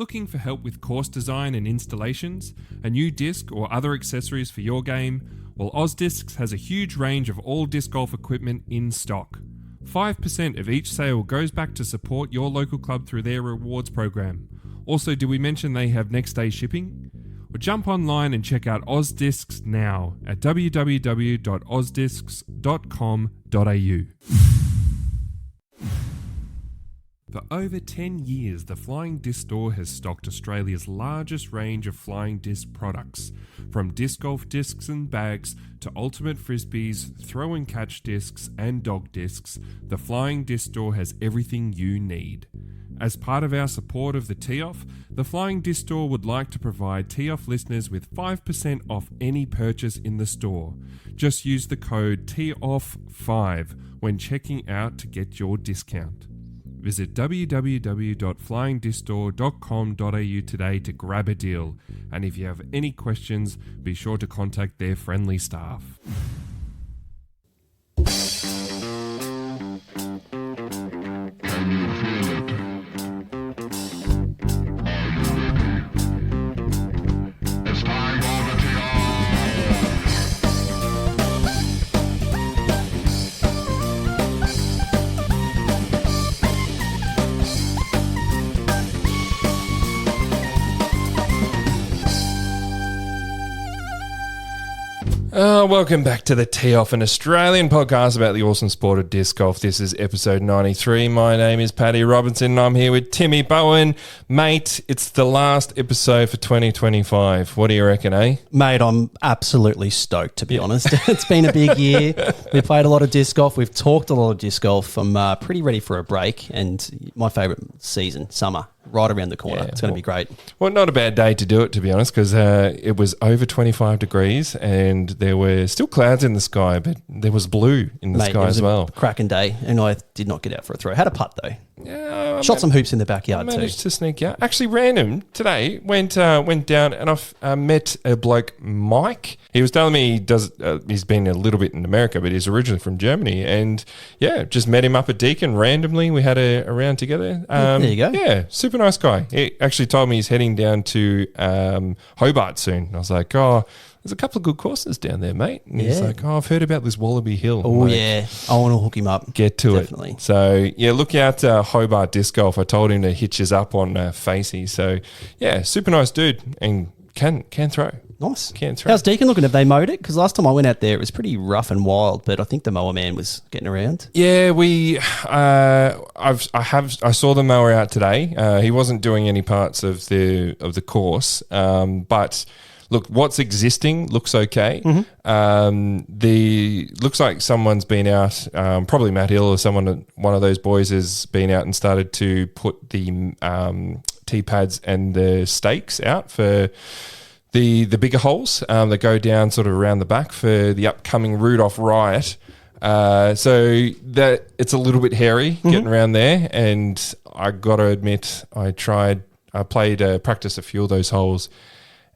Looking for help with course design and installations? A new disc or other accessories for your game? Well, OzDiscs has a huge range of all disc golf equipment in stock. 5% of each sale goes back to support your local club through their rewards program. Also, did we mention they have next day shipping? Well, jump online and check out OzDiscs now at www.ozdiscs.com.au. For over 10 years, the Flying Disc Store has stocked Australia's largest range of flying disc products. From disc golf discs and bags to ultimate frisbees, throw and catch discs and dog discs, the Flying Disc Store has everything you need. As part of our support of the Tee-Off, the Flying Disc Store would like to provide Tee-Off listeners with 5% off any purchase in the store. Just use the code TEEOFF5 when checking out to get your discount. Visit www.flyingdiscstore.com.au today to grab a deal. And if you have any questions, be sure to contact their friendly staff. Welcome back to the Tee-Off, an Australian podcast about the awesome sport of disc golf. This is episode 93. My name is Paddy Robinson and I'm here with Timmy Bowen. Mate, it's the last episode for 2025. What do you reckon, eh? Mate, I'm absolutely stoked, to be honest. It's been a big year. We've played a lot of disc golf. We've talked a lot of disc golf. I'm pretty ready for a break and my favourite season, summer. Right around the corner. It's going to be great. Well, not a bad day to do it, to be honest, because it was over 25 degrees and there were still clouds in the sky, but there was blue in the sky as well. Cracking day, and I did not get out for a throw. Had a putt though. Yeah, shot some hoops in the backyard too. Managed to sneak out. Actually, random today went down and I met a bloke, Mike. He was telling me he's been a little bit in America, but he's originally from Germany, and just met him up at Deakin randomly. We had a round together. There you go. Yeah, super nice guy. He actually told me he's heading down to Hobart soon. I was like, oh, there's a couple of good courses down there, mate. And he's like, oh, I've heard about this Wallaby Hill. Oh, yeah. I want to hook him up. Get to Definitely. it. So, look out Hobart Disc Golf. I told him to hitch us up on Facey. So, super nice dude and can throw. Nice. Can throw. How's Deakin looking? Have they mowed it? Because last time I went out there, it was pretty rough and wild, but I think the mower man was getting around. Yeah, I saw the mower out today. He wasn't doing any parts of the course, but look, what's existing looks okay. Mm-hmm. Looks like someone's been out, probably Matt Hill or one of those boys has been out and started to put the tee pads and the stakes out for the bigger holes that go down sort of around the back for the upcoming Rudolph Riot. So that it's a little bit hairy getting around there, and I got to admit, I practiced a few of those holes.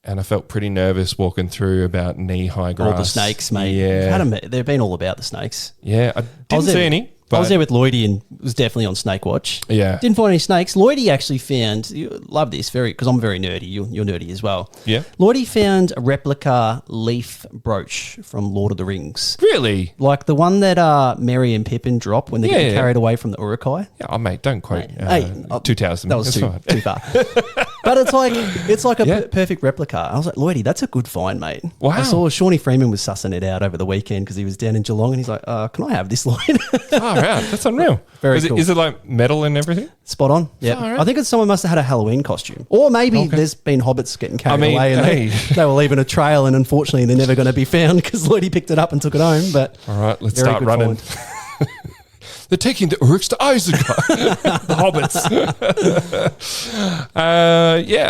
And I felt pretty nervous walking through about knee-high grass. All the snakes, mate. Yeah. They've been all about the snakes. Yeah, I didn't see any. I was there with Lloydie and was definitely on snake watch. Yeah. Didn't find any snakes. Lloydie actually found, you love this, because I'm very nerdy. You're nerdy as well. Yeah. Lloydie found a replica leaf brooch from Lord of the Rings. Really? Like the one that Merry and Pippin drop when they get carried away from the Uruk-hai. Yeah, oh, mate, don't quote 2000. That was too far. But it's like a perfect replica. I was like, Lloydie, that's a good find, mate. Wow. I saw Shawnee Freeman was sussing it out over the weekend because he was down in Geelong and he's like, can I have this, Lloyd? Oh, right. That's unreal. Very cool. Is it like metal and everything? Spot on. Yeah. Right. I think someone must have had a Halloween costume. Or maybe there's been hobbits getting carried away and they were leaving a trail and unfortunately they're never going to be found because Lloydie picked it up and took it home. But all right, let's start running. They're taking the Uruks to Isengard. The hobbits.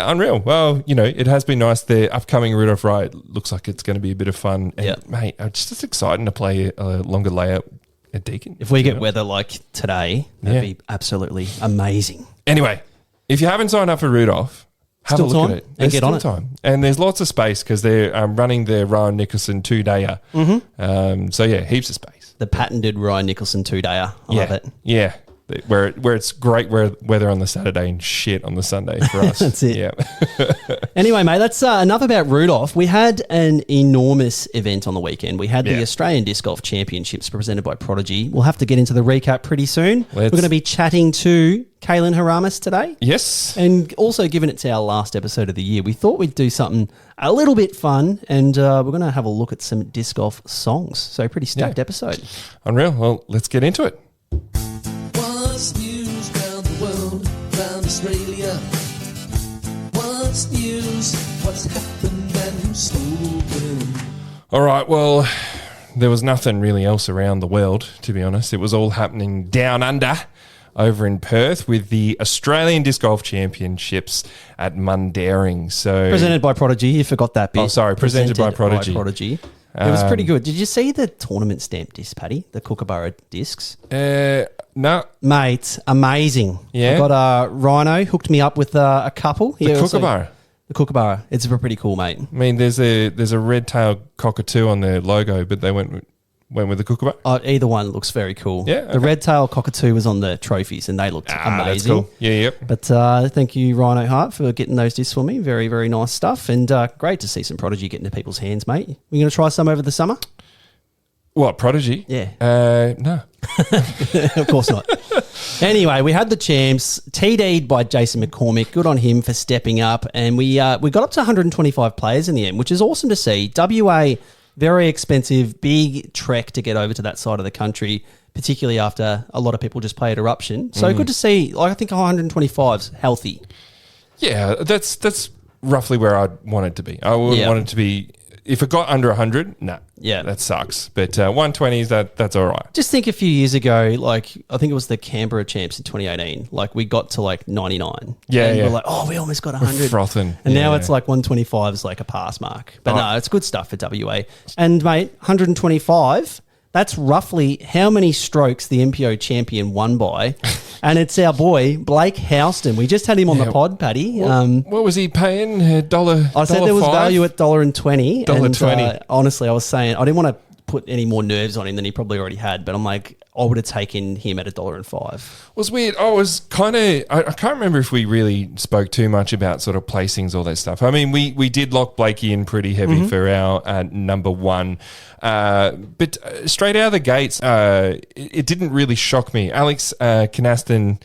Unreal. Well, it has been nice. The upcoming Rudolph Riot looks like it's going to be a bit of fun. And, mate, it's just exciting to play a longer layout at Deakin. If we get weather like today, that'd be absolutely amazing. Anyway, if you haven't signed up for Rudolph, have a look at it. And get on it. Time. And there's lots of space because they're running the Ryan Nicholson 2-dayer. Mm-hmm. Heaps of space. The patented Ryan Nicholson 2-dayer. I love it. Yeah. where it's great weather on the Saturday and shit on the Sunday for us. That's it. Yeah. Anyway, mate, that's enough about Rudolph. We had an enormous event on the weekend. We had the Australian Disc Golf Championships presented by Prodigy. We'll have to get into the recap pretty soon. We're going to be chatting to Caelan Harramis today. Yes. And also, given it's our last episode of the year, we thought we'd do something a little bit fun, and we're going to have a look at some disc golf songs. So pretty stacked episode. Unreal. Well, let's get into it. What's news round the world, round Australia? What's news? What's happened and who's spoken? All right, well, there was nothing really else around the world, to be honest. It was all happening down under over in Perth with the Australian Disc Golf Championships at Mundaring. So Presented by Prodigy. You forgot that bit. Oh, sorry. Presented by Prodigy. It was pretty good. Did you see the tournament stamp disc, Paddy? The Kookaburra discs? No. Mate, amazing. Yeah. I got Rhino hooked me up with a couple. The Kookaburra. The Kookaburra. It's pretty cool, mate. I mean, there's a red-tailed cockatoo on their logo, but they went with the Kookaburra. Either one looks very cool. Yeah, okay. The red-tailed cockatoo was on the trophies and they looked amazing. That's cool. Yeah, yep. But thank you, Rhino Hart, for getting those discs for me. Very, very nice stuff. And great to see some Prodigy get into people's hands, mate. You going to try some over the summer? What, Prodigy? Yeah. No. Of course not. Anyway, we had the champs TD'd by Jason McCormick. Good on him for stepping up. And we got up to 125 players in the end, which is awesome to see. WA, very expensive, big trek to get over to that side of the country, particularly after a lot of people just play at Eruption. So good to see. I think 125's healthy. Yeah, that's roughly where I'd want it to be. I would want it to be, if it got under 100, nah. Yeah. That sucks. But 120s, that's all right. Just think a few years ago, like I think it was the Canberra Champs in 2018, like we got to like 99. Yeah, and yeah. we're like, oh, we almost got 100. We're frothing. And now it's like 125 is like a pass mark. But no, it's good stuff for WA. And mate, 125, that's roughly how many strokes the MPO champion won by. And it's our boy, Blake Houston. We just had him on the pod, Paddy. What was he paying? $1? I said there was value at $1.20. $1.20. Honestly, I was saying, I didn't want to put any more nerves on him than he probably already had, but I'm like, I would have taken him at $1.05. It was weird. I was kind of, I can't remember if we really spoke too much about sort of placings, all that stuff. I mean, we did lock Blakey in pretty heavy for our number one. But straight out of the gates, it didn't really shock me. Alex Canaston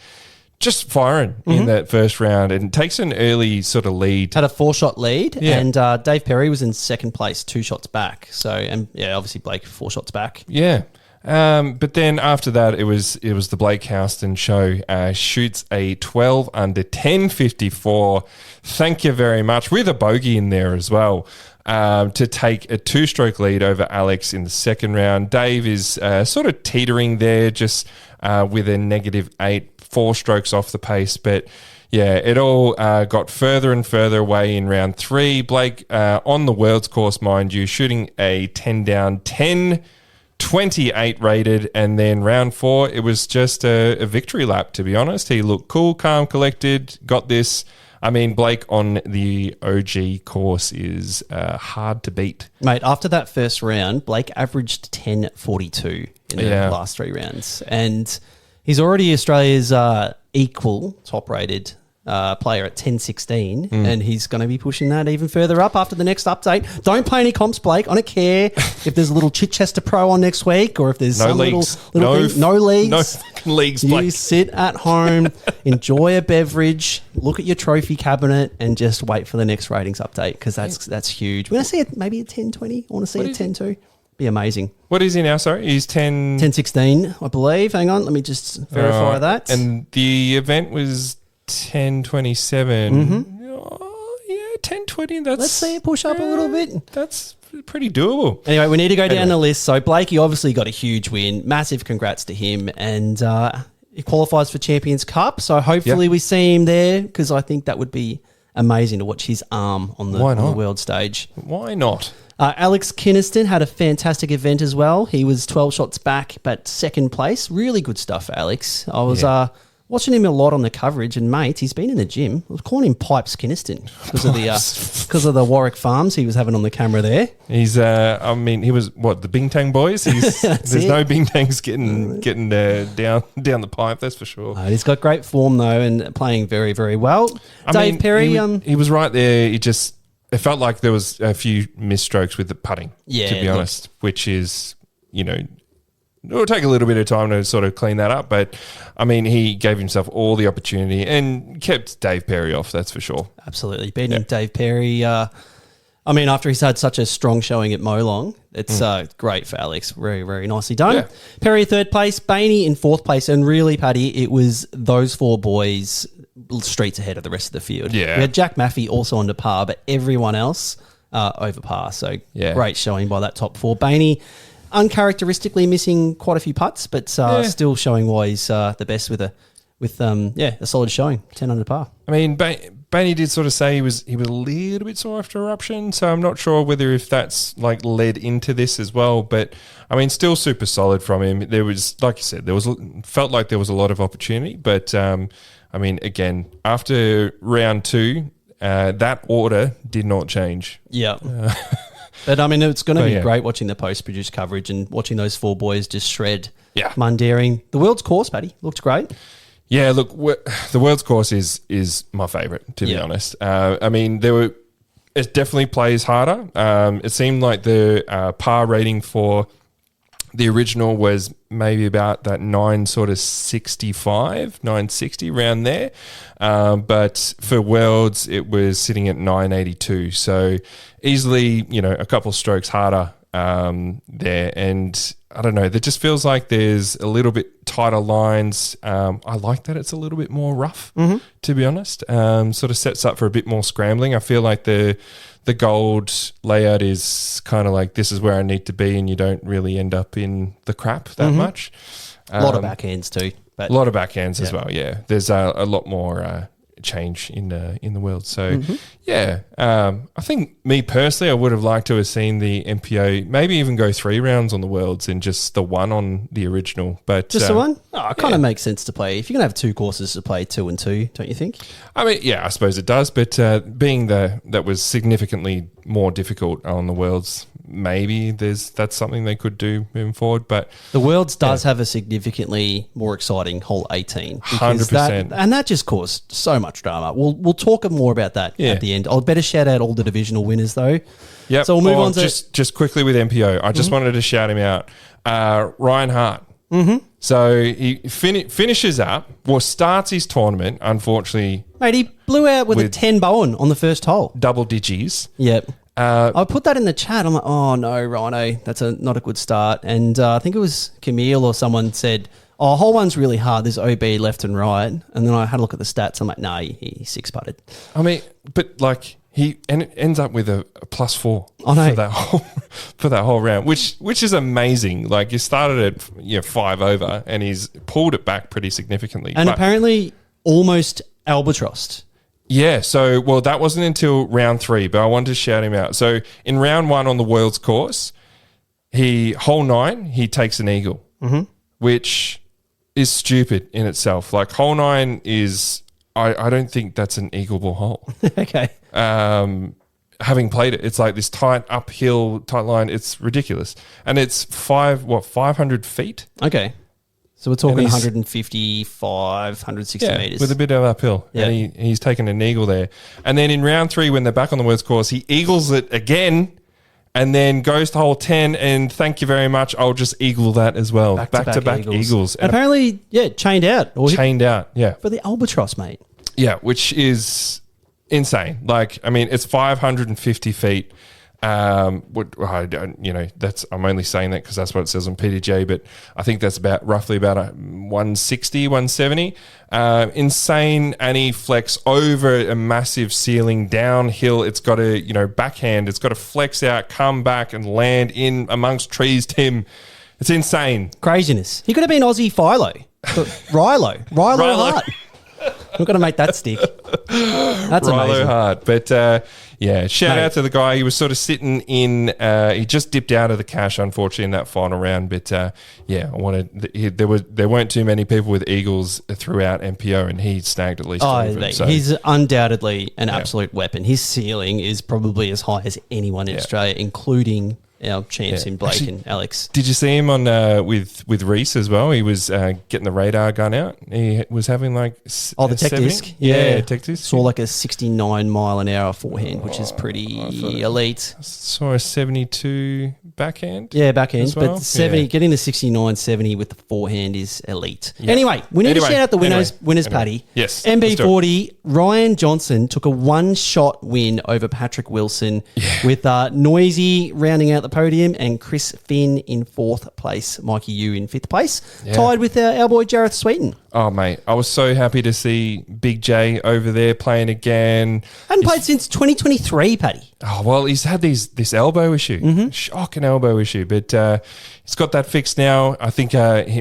just firing in that first round and takes an early sort of lead. Had a 4-shot lead, and Dave Perry was in second place, 2 shots back. So, and yeah, obviously Blake 4 shots back. Yeah. But then after that, it was the Blake Houston show. Shoots a 12 under 10.54. Thank you very much, with a bogey in there as well, to take a 2-stroke lead over Alex in the second round. Dave is sort of teetering there, just with a -8, 4 strokes off the pace, but yeah, it all got further and further away in round 3. Blake on the world's course, mind you, shooting a 10 down, 10.28 rated, and then round 4, it was just a victory lap, to be honest. He looked cool, calm, collected, got this. I mean, Blake on the OG course is hard to beat. Mate, after that first round, Blake averaged 10.42 in the last 3 rounds. And he's already Australia's equal top-rated player at 10.16, and he's going to be pushing that even further up after the next update. Don't play any comps, Blake. I don't care if there's a little Chichester Pro on next week or if there's no some leagues. little thing. No leagues. No fucking leagues, You Blake. sit at home, enjoy a beverage, look at your trophy cabinet, and just wait for the next ratings update, because that's huge. We're going to see it maybe at 10.20. I want to see it at 10.2. Be amazing. What is he now? Sorry, he's 10.16, I believe. Hang on, let me just verify that. And the event was 10.27. Oh, yeah, 10.20. That's, Let's see it push up a little bit. That's pretty doable. Anyway, we need to go down the list. So Blakey obviously got a huge win. Massive congrats to him. And he qualifies for Champions Cup. So hopefully we see him there, because I think that would be amazing to watch his arm on the world stage. Why not? Alex Kynaston had a fantastic event as well. He was 12 shots back, but second place. Really good stuff for Alex. I was watching him a lot on the coverage, and mate, he's been in the gym. I was calling him Pipes Kinniston because of the Warwick Farms he was having on the camera there. He's, he was the Bintang boys. There's no Bintangs getting down the pipe. That's for sure. He's got great form though, and playing very, very well. Dave Perry, he was right there. It felt like there was a few misstrokes with the putting. Yeah, to be honest, which is it'll take a little bit of time to sort of clean that up, but I mean, he gave himself all the opportunity and kept Dave Perry off, that's for sure. Absolutely. Beating Dave Perry, after he's had such a strong showing at Molong, it's great for Alex. Very, very nicely done. Yeah. Perry 3rd place, Bainey in 4th place, and really, Paddy, it was those 4 boys streets ahead of the rest of the field. Yeah. We had Jack Maffey also under par, but everyone else over par, so great showing by that top 4. Bainey, uncharacteristically missing quite a few putts, but still showing why he's the best with a solid showing, 10 under par. I mean, Bainey did sort of say he was a little bit sore after eruption, so I'm not sure whether if that's like led into this as well. But I mean, still super solid from him. There was, like you said, felt like there was a lot of opportunity, but I mean, again, after round 2, that order did not change. Yeah. But, I mean, it's going to be great watching the post-produced coverage and watching those 4 boys just shred Mundaring. The world's course, Paddy, looked great. Yeah, look, the world's course is my favourite, to be honest. I mean, it definitely plays harder. It seemed like the par rating for the original was maybe about that 960 around there. But for Worlds, it was sitting at 982. So easily, a couple strokes harder there. And I don't know, that just feels like there's a little bit tighter lines. I like that it's a little bit more rough, to be honest. Sort of sets up for a bit more scrambling. I feel like the gold layout is kind of like, this is where I need to be, and you don't really end up in the crap that much. A lot of backhands too. A lot of backhands as well, yeah. There's a lot more change in the world. So, I think me personally, I would have liked to have seen the MPO maybe even go 3 rounds on the worlds and just the 1 on the original. But just the 1? Oh, it kind of makes sense to play. If you're going to have 2 courses to play, 2 and 2, don't you think? I mean, yeah, I suppose it does. But being that was significantly more difficult on the worlds, maybe that's something they could do moving forward. But the Worlds does have a significantly more exciting hole 18. 100%. And that just caused so much drama. We'll talk more about that at the end. I'll better shout out all the divisional winners though. Yep. So we'll move on to... Just quickly with MPO, I just wanted to shout him out. Ryan Hart. So he finishes up, starts his tournament, unfortunately. Mate, he blew out with a 10 Bowen on the first hole. Double digis. Yep. I put that in the chat. I'm like, oh no, Rhino, that's not a good start. And I think it was Camille or someone said, oh, hole 1's really hard. There's OB left and right. And then I had a look at the stats. I'm like, nah, he 6-putted. I mean, but like he ends up with a +4 for that whole round, which is amazing. Like you started at 5 over and he's pulled it back pretty significantly. And apparently almost albatrossed. Yeah, so, that wasn't until round 3, but I wanted to shout him out. So, in round 1 on the World's course, hole 9, he takes an eagle, which is stupid in itself. Like, hole 9 is, I don't think that's an eagleable hole. Okay. Having played it, it's like this tight uphill, tight line. It's ridiculous. And it's 500 feet? Okay. So we're talking 155, 160 metres. With a bit of uphill. Yeah. And he's taken an eagle there. And then in round 3, when they're back on the World's course, he eagles it again and then goes to hole 10 and thank you very much, I'll just eagle that as well. Back-to-back eagles. And apparently, chained out. Chained out, yeah. For the albatross, mate. Yeah, which is insane. Like, I mean, it's 550 feet. I'm only saying that because that's what it says on PDJ, but I think that's roughly about 160, 170. Insane anti-flex over a massive ceiling downhill. It's got a, backhand. It's got to flex out, come back and land in amongst trees, Tim. It's insane. Craziness. He could have been Aussie Philo. Rilo Hart. We're going to make that stick. That's Rilo amazing. hard. But shout out to the guy. He was sort of sitting in. He just dipped out of the cash, unfortunately, in that final round. But there weren't too many people with eagles throughout MPO, and he snagged at least all of them. So. He's undoubtedly an absolute weapon. His ceiling is probably as high as anyone in Australia, including our champs in Blake and Alex. Did you see him on with Reese as well? He was getting the radar gun out. He was having like the tech 70? disc. Yeah, tech disc. Saw like a 69 mile an hour forehand, which is pretty elite. Saw a 72 backhand. Yeah, backhand. well. But 70, getting the 69, 70 with the forehand is elite. Yeah. Anyway, we need to shout out the winners, Paddy. Yes. MB40, Ryan Johnson took a one-shot win over Patrick Wilson with Noisy rounding out the podium and Chris Finn in 4th place, Mikey Yu in 5th place, tied with our boy Jareth Sweeten. Oh, mate, I was so happy to see Big J over there playing again. Hadn't played since 2023, Paddy. Oh, well, he's had this elbow issue, shocking elbow issue, but he's got that fixed now. I think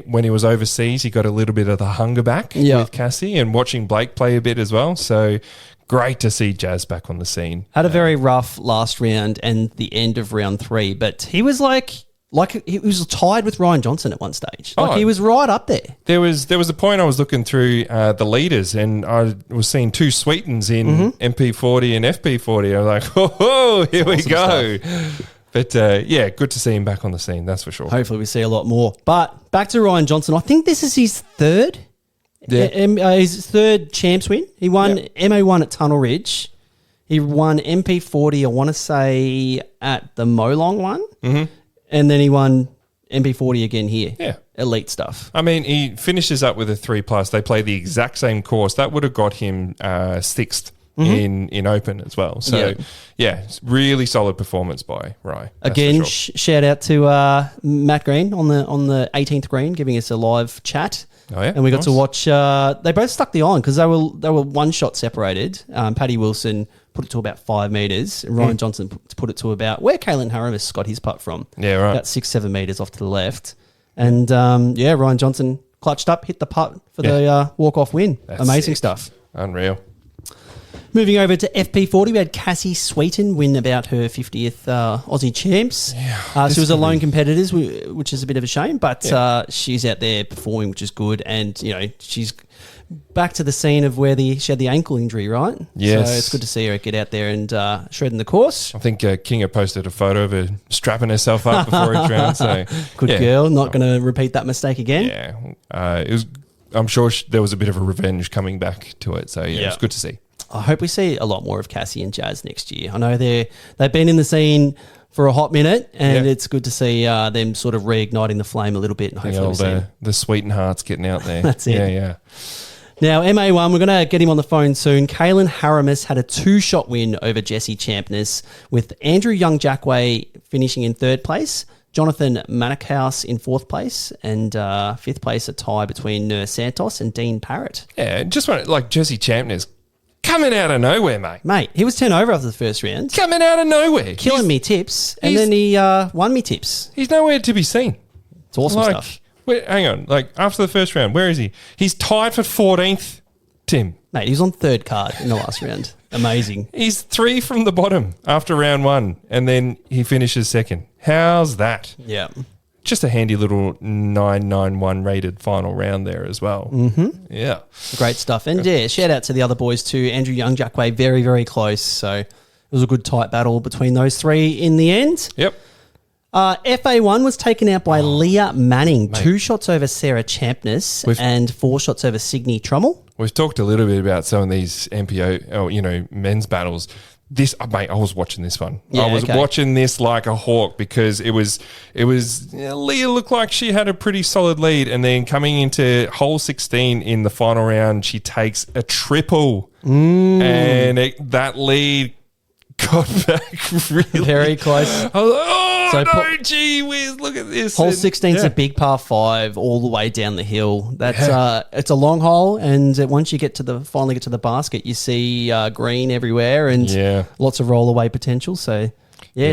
when he was overseas, he got a little bit of the hunger back with Cassie and watching Blake play a bit as well. So great to see Jazz back on the scene. Had a very rough last round and the end of round 3, but he was like he was tied with Ryan Johnson at one stage. He was right up there. There was a point I was looking through the leaders and I was seeing 2 Sweetens in MP40 and FP40. I was like, oh, here we go. But good to see him back on the scene, that's for sure. Hopefully we see a lot more. But back to Ryan Johnson. I think this is his third. His third champs win. He won MA1 at Tunnel Ridge. He won MP40, I want to say, at the Molong one. Mm-hmm. And then he won MP40 again here. Yeah. Elite stuff. I mean, he finishes up with a 3+. They play the exact same course. That would have got him 6th in Open as well. So, really solid performance by Rye. Again, shout out to Matt Green on the 18th green, giving us a live chat. Oh, yeah? And we got to watch. They both stuck the iron because they were one shot separated. Paddy Wilson put it to about 5 metres. And Ryan Johnson put it to about where Caelan Harramis got his putt from. Yeah, right. About 6-7 metres off to the left. And Ryan Johnson clutched up, hit the putt for the walk-off win. That's amazing sick. stuff. Unreal. Moving over to FP40, we had Cassie Sweeten win about her 50th Aussie Champs. Yeah, she was a lone competitor, which is a bit of a shame, but she's out there performing, which is good. And, she's back to the scene of where she had the ankle injury, right? Yes. So it's good to see her get out there and shredding the course. I think Kinga posted a photo of her strapping herself up before each round. So good girl. Not going to repeat that mistake again. Yeah. It was. I'm sure there was a bit of a revenge coming back to it. So, it was good to see. I hope we see a lot more of Cassie and Jazz next year. I know they've been in the scene for a hot minute, and it's good to see them sort of reigniting the flame a little bit. And hopefully the Sweeten Hearts getting out there. That's it. Yeah. Now, MA1, we're going to get him on the phone soon. Caelan Harramis had a 2-shot win over Jesse Champness, with Andrew Young-Jackway finishing in 3rd place, Jonathan Manikhaus in 4th place, and 5th place a tie between Nurse Santos and Dean Parrott. Yeah, just Jesse Champness coming out of nowhere, mate. Mate, he was 10 over after the first round. Coming out of nowhere. Killing me tips, and then he won me tips. He's nowhere to be seen. It's awesome stuff. Wait, hang on. After the first round, where is he? He's tied for 14th, Tim. Mate, he was on 3rd card in the last round. Amazing. He's 3 from the bottom after round 1, and then he finishes 2nd. How's that? Yeah. Just a handy little 991 rated final round there as well. Mm-hmm. Yeah. Great stuff. And shout out to the other boys too. Andrew Young-Jackway, very, very close. So it was a good tight battle between those 3 in the end. Yep. FA1 was taken out by Leah Manning. 2 shots over Sarah Champness and 4 shots over Signe Trummel. We've talked a little bit about some of these MPO, men's battles. I was watching this one. Yeah, I was watching this like a hawk because it was Leah looked like she had a pretty solid lead, and then coming into hole 16 in the final round, she takes a triple, and that lead got back really very close. I was like, gee whiz, look at this. Hole 16 is a big par 5 all the way down the hill. That's it's a long hole, and once you finally get to the basket, you see green everywhere and lots of roll away potential. So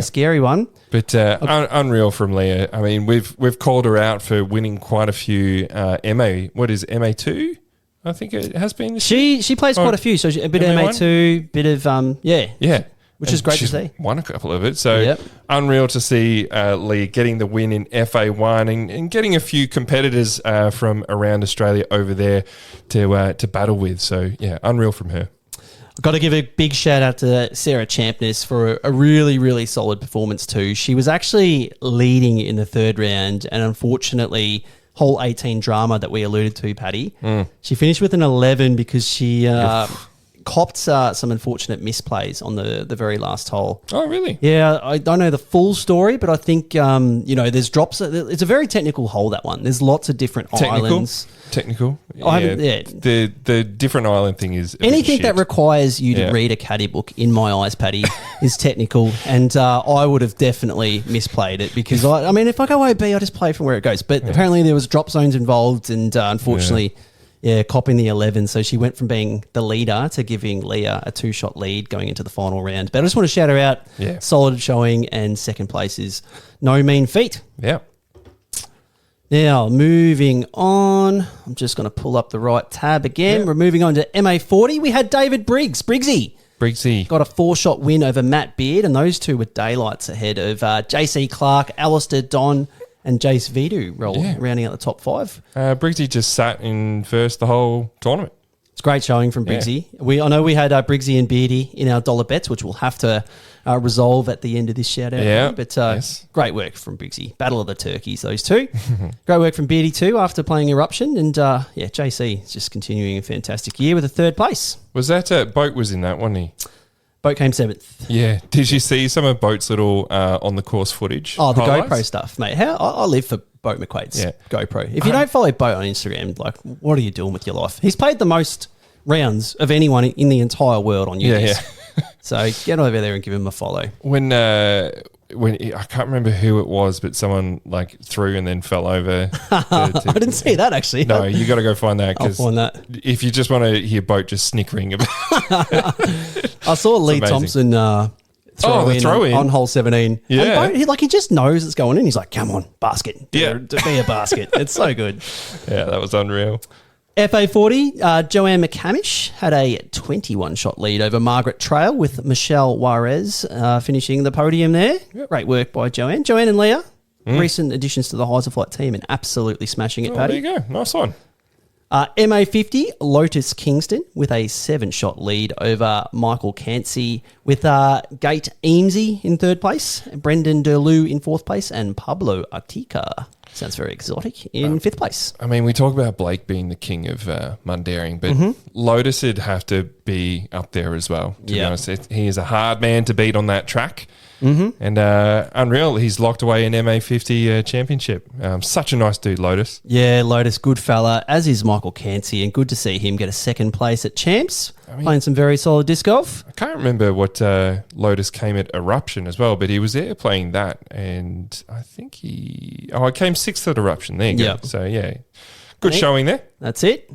scary one. But unreal from Leah. I mean, we've called her out for winning quite a few MA2, I I think it has been this She plays quite a few, so a bit of MA1? MA2, bit of Yeah. which is great to she's see. Won a couple of it. So Yep. unreal to see Leah getting the win in FA1 and getting a few competitors from around Australia over there to battle with. So, yeah, unreal from her. I've got to give a big shout out to Sarah Champness for a really, really solid performance too. She was actually leading in the third round, and unfortunately, hole 18 drama that we alluded to, Paddy, she finished with an 11 because she copped some unfortunate misplays on the very last hole. Oh, really? Yeah, I don't know the full story, but I think, there's drops. It's a very technical hole, that one. There's lots of different islands. Technical. I haven't- The different island thing is a bit Anything shit. that requires you to read a caddy book, in my eyes, Paddy, is technical. And I would have definitely misplayed it because, if I go OB, I just play from where it goes. But apparently there was drop zones involved and unfortunately, copping the 11. So she went from being the leader to giving Leah a 2-shot lead going into the final round. But I just want to shout her out. Yeah. Solid showing, and second place is no mean feat. Yeah. Now, moving on, I'm just going to pull up the right tab again. Yeah. We're moving on to MA40. We had David Briggsy. Got Got a 4-shot win over Matt Beard, and those two were daylights ahead of JC Clark, Alistair Don, and Jace Vidu rounding out the top 5. Briggsy just sat in first the whole tournament. It's a great showing from Briggsy. I know we had Briggsy and Beardy in our dollar bets, which we'll have to resolve at the end of this shout-out. Yeah, But great work from Briggsy. Battle of the Turkeys, those two. Great work from Beardy too after playing Eruption. And, JC is just continuing a fantastic year with a 3rd place. Was that Boat was in that, wasn't he? Boat came 7th. Yeah. Did you see some of Boat's little on the course footage? Oh, the highlights? GoPro stuff, mate. I live for Boat McQuaid's GoPro. If you 100 don't follow Boat on Instagram, like, what are you doing with your life? He's played the most rounds of anyone in the entire world on YouTube. Yeah. So get over there and give him a follow. When I can't remember who it was, but someone threw and then fell over. I didn't see that actually. No, you got to go find that. I'll find that. If you just want to hear Boat just snickering about I saw Lee amazing. Thompson throw in on hole 17. Yeah. And Boat, he just knows it's going in. He's like, come on, basket. Yeah. To be a basket. It's so good. Yeah, that was unreal. FA40, Joanne McCamish had a 21-shot lead over Margaret Trail with Michelle Juarez finishing the podium there. Yep. Great work by Joanne. Joanne and Leah, recent additions to the Heiser Flight team and absolutely smashing it, Paddy. There you go. Nice one. MA50, Lotus Kingston with a 7-shot lead over Michael Cansey with Gate Eamesy in 3rd place, Brendan Derlou in 4th place, and Pablo Artica. Sounds very exotic in 5th place. I mean, we talk about Blake being the king of mundaring, but Lotus would have to be up there as well, to be honest. He is a hard man to beat on that track. And unreal, he's locked away an MA50 championship. Such a nice dude, Lotus. Yeah, Lotus, good fella, as is Michael Cansey, and good to see him get a 2nd place at Champs, playing some very solid disc golf. I can't remember what Lotus came at Eruption as well, but he was there playing that, and I think he came 6th at Eruption. There you go. So, good showing there. That's it.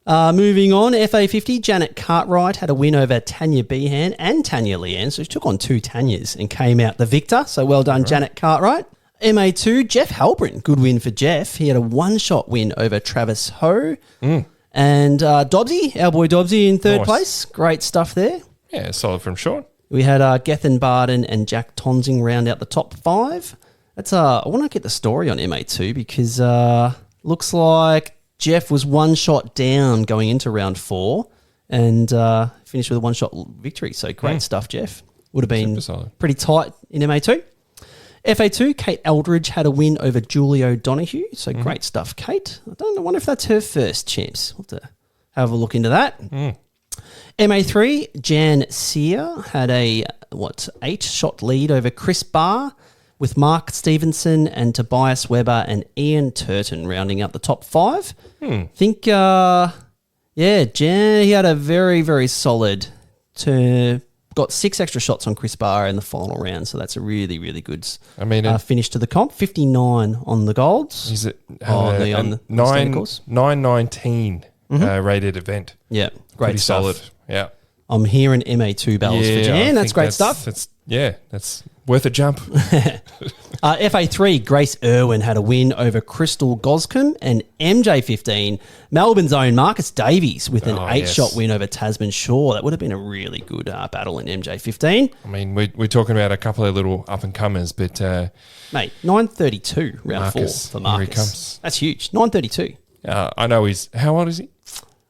Moving on, FA50, Janet Cartwright had a win over Tanya Behan and Tanya Leanne, so she took on 2 Tanyas and came out the victor. So well done, Janet Cartwright. MA2, Jeff Halbrin, good win for Jeff. He had a 1-shot win over Travis Ho. And Dobbsy, our boy Dobbsy in 3rd place. Great stuff there. Yeah, solid from Sean. We had Gethin Barden and Jack Tonsing round out the top 5. That's I want to get the story on MA2 because looks like Jeff was 1 shot down going into round 4 and finished with a 1-shot victory. So great stuff, Jeff. Would have been pretty tight in MA2. FA2, Kate Eldridge had a win over Julie O'Donoghue. So great stuff, Kate. I wonder if that's her first Champs. We'll have to have a look into that. MA3, Jan Sear had a 8-shot lead over Chris Barr with Mark Stevenson and Tobias Webber and Ian Turton rounding up the top 5. I think, Jan, he had a very, very solid got 6 extra shots on Chris Barr in the final round, so that's a really, really good finish to the comp. 59 on the golds. Is it on the 919 rated event? Yeah, great Pretty stuff. Solid. Yeah. I'm hearing MA2 bells for Jan. That's great stuff. That's Worth a jump. FA3, Grace Irwin had a win over Crystal Goscombe, and MJ15, Melbourne's own Marcus Davies with an 8-shot win over Tasman Shore. That would have been a really good battle in MJ15. I mean, we're talking about a couple of little up-and-comers, but... Mate, 9.32 round Marcus, 4 for Marcus. Here he comes. That's huge. 9.32. I know he's... How old is he?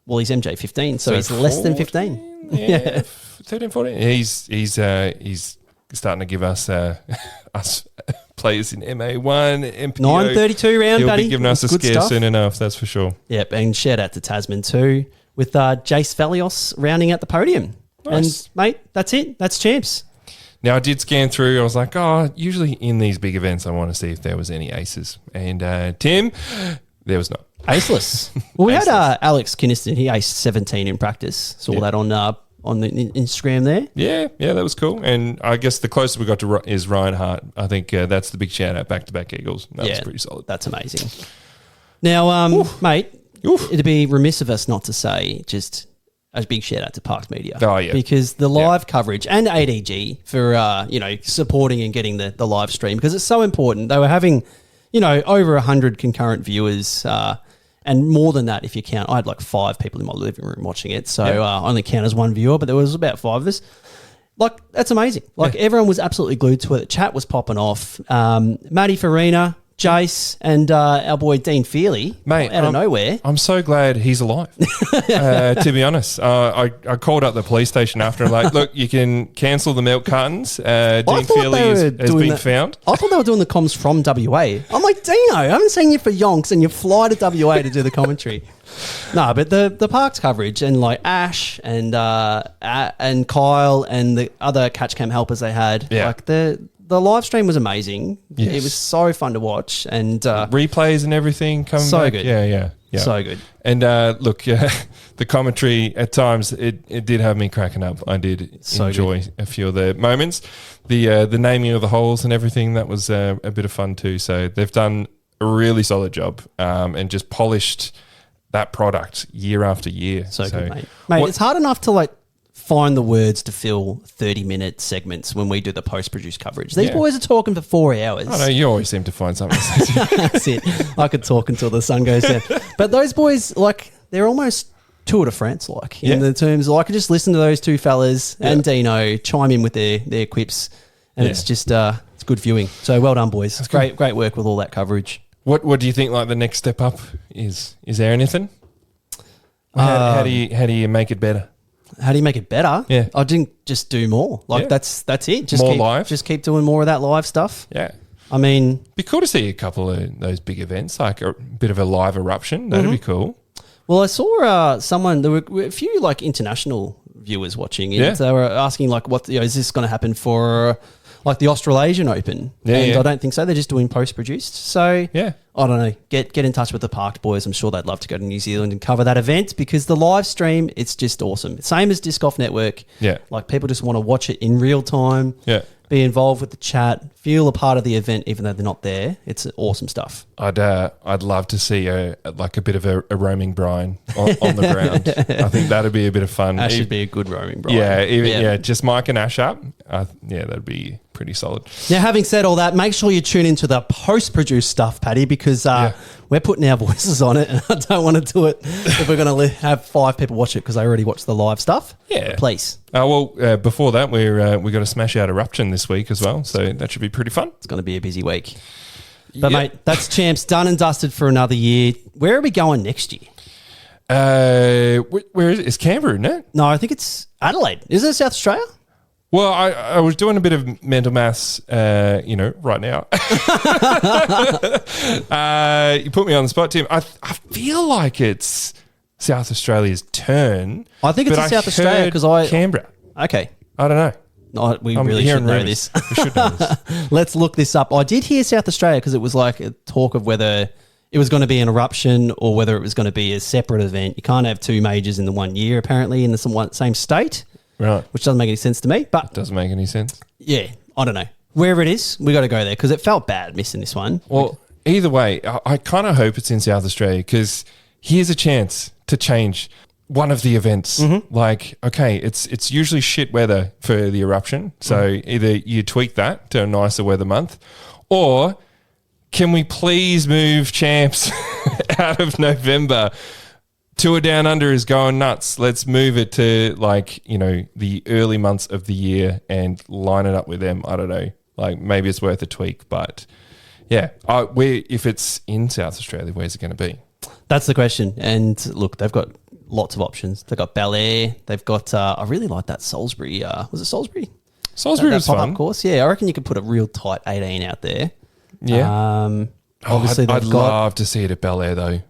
Well, he's MJ15, so he's less than 15. Yeah, 13, 14. He's starting to give us players in MA1, MPO. 9.32 round, He'll buddy. be giving us a Good scare stuff. soon enough, that's for sure. Yep, and shout out to Tasman too, with Jace Valios rounding out the podium. Nice. And, mate, that's it. That's champs. Now, I did scan through. I was like, usually in these big events, I want to see if there was any aces. And Tim, there was not. Aceless. Well, we had Alex Kinniston. He aced 17 in practice. Saw that on the Instagram there. Yeah, that was cool. And I guess the closest we got to is Ryan Hart. I think that's the big shout out, back-to-back Eagles. That was pretty solid. That's amazing. Now, mate, it'd be remiss of us not to say just a big shout out to Parks Media. Oh, yeah. Because the live coverage and ADG for, supporting and getting the live stream, because it's so important. They were having, over 100 concurrent viewers, and more than that if you count. I had like 5 people in my living room watching it, so I only count as one viewer, but there was about 5 of us. Like, that's amazing. Like, everyone was absolutely glued to it. The chat was popping off. Matty Farina, Jace, and our boy Dean Feely, mate, out of nowhere. I'm so glad he's alive. To be honest, I called up the police station after. I'm like, look, you can cancel the milk cartons. Dean Feely has been found. I thought they were doing the comms from WA. I'm like, Dino, I haven't seen you for yonks, and you fly to WA to do the commentary. No, but the Parks coverage and like Ash and Kyle and the other catch cam helpers they had, like the live stream was amazing. Yes. It was so fun to watch, and replays and everything coming so back. good. Yeah, so good. And look, the commentary at times it did have me cracking up. I did enjoy a few of the moments. The naming of the holes and everything, that was a bit of fun too. So they've done a really solid job and just polished that product year after year. So good, mate. It's hard enough to like find the words to fill 30-minute segments when we do the post-produced coverage. These boys are talking for 4 hours. I know, you always seem to find something. That's it. I could talk until the sun goes down. But those boys, like, they're almost Tour de France, like, in the terms of, I could just listen to those two fellas and Dino chime in with their quips, and it's just, it's good viewing. So well done, boys. It's great work with all that coverage. What do you think, like, the next step up is? Is there anything? How do you make it better? How do you make it better? Yeah. I didn't just do more. Like, that's it. Just more keep, live? Just keep doing more of that live stuff. Yeah. I mean... Be cool to see a couple of those big events, like a bit of a live eruption. That'd be cool. Well, I saw someone, there were a few, like, international viewers watching it. They were asking, like, what is this going to happen for... like the Australasian Open. I don't think so. They're just doing post-produced. So, I don't know. Get in touch with the Parked boys. I'm sure they'd love to go to New Zealand and cover that event, because the live stream, it's just awesome. Same as Disc Golf Network. Yeah. Like, people just want to watch it in real time. Yeah. Be involved with the chat. Feel a part of the event even though they're not there. It's awesome stuff. I'd love to see a bit of a roaming Brian on the ground. I think that'd be a bit of fun. Ash should be a good roaming Brian. Just Mike and Ash up. That'd be pretty solid. Now, having said all that, make sure you tune into the post-produced stuff, Paddy, because we're putting our voices on it, and I don't want to do it if we're going to have 5 people watch it because they already watched the live stuff. Yeah. But please. Before that, we got a smash out eruption this week as well, so that should be pretty fun. It's going to be a busy week. But, mate, that's Champs done and dusted for another year. Where are we going next year? Where is it? It's Canberra, isn't it? No, I think it's Adelaide. Isn't it South Australia? Well, I was doing a bit of mental maths, right now. You put me on the spot, Tim. I feel like it's South Australia's turn. I think it's in South Australia because Canberra. Okay. I don't know. No, we really should know this. We should know this. Let's look this up. I did hear South Australia because it was like a talk of whether it was going to be an eruption or whether it was going to be a separate event. You can't have 2 majors in the 1 year, apparently, in the same state. Right. Which doesn't make any sense to me. But it doesn't make any sense. Yeah, I don't know. Wherever it is, we got to go there because it felt bad missing this one. Well, either way, I kind of hope it's in South Australia because here's a chance to change one of the events. Like, okay, it's usually shit weather for the eruption. So either you tweak that to a nicer weather month, or can we please move Champs out of November? Tour Down Under is going nuts. Let's move it to the early months of the year and line it up with them. I don't know. Like maybe it's worth a tweak, but yeah. If it's in South Australia, where's it going to be? That's the question. And look, they've got lots of options. They've got Bel Air. They've got, I really like that Salisbury. Was it Salisbury? Salisbury was pop-up fun. course. Yeah, I reckon you could put a real tight 18 out there. Yeah. Obviously, I'd love to see it at Bel Air though.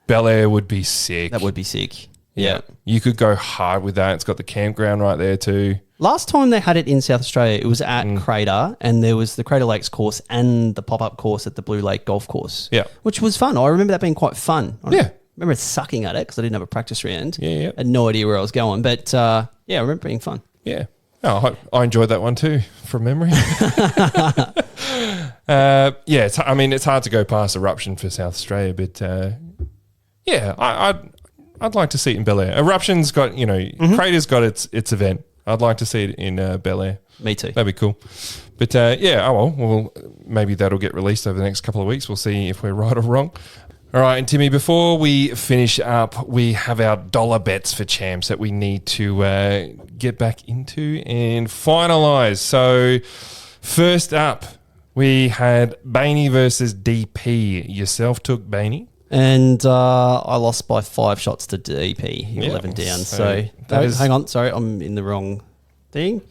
Bel Air would be sick. That would be sick. Yeah. You could go hard with that. It's got the campground right there too. Last time they had it in South Australia, it was at Crater, and there was the Crater Lakes course and the pop-up course at the Blue Lake Golf Course. Yeah. Which was fun. I remember that being quite fun. Yeah. I remember sucking at it because I didn't have a practice round. Yeah. I had no idea where I was going. But, I remember it being fun. Yeah. Oh, I enjoyed that one too, from memory. It's hard to go past Eruption for South Australia, but I'd like to see it in Bel Air. Eruption's got, Crater's got its event. I'd like to see it in Bel Air. Me too. That'd be cool. But well, maybe that'll get released over the next couple of weeks. We'll see if we're right or wrong. All right, and Timmy, before we finish up, we have our dollar bets for Champs that we need to get back into and finalise. So first up, we had Bainey versus DP. Yourself took Bainey. And I lost by 5 shots to DP, 11 down. So hang on, sorry, I'm in the wrong thing.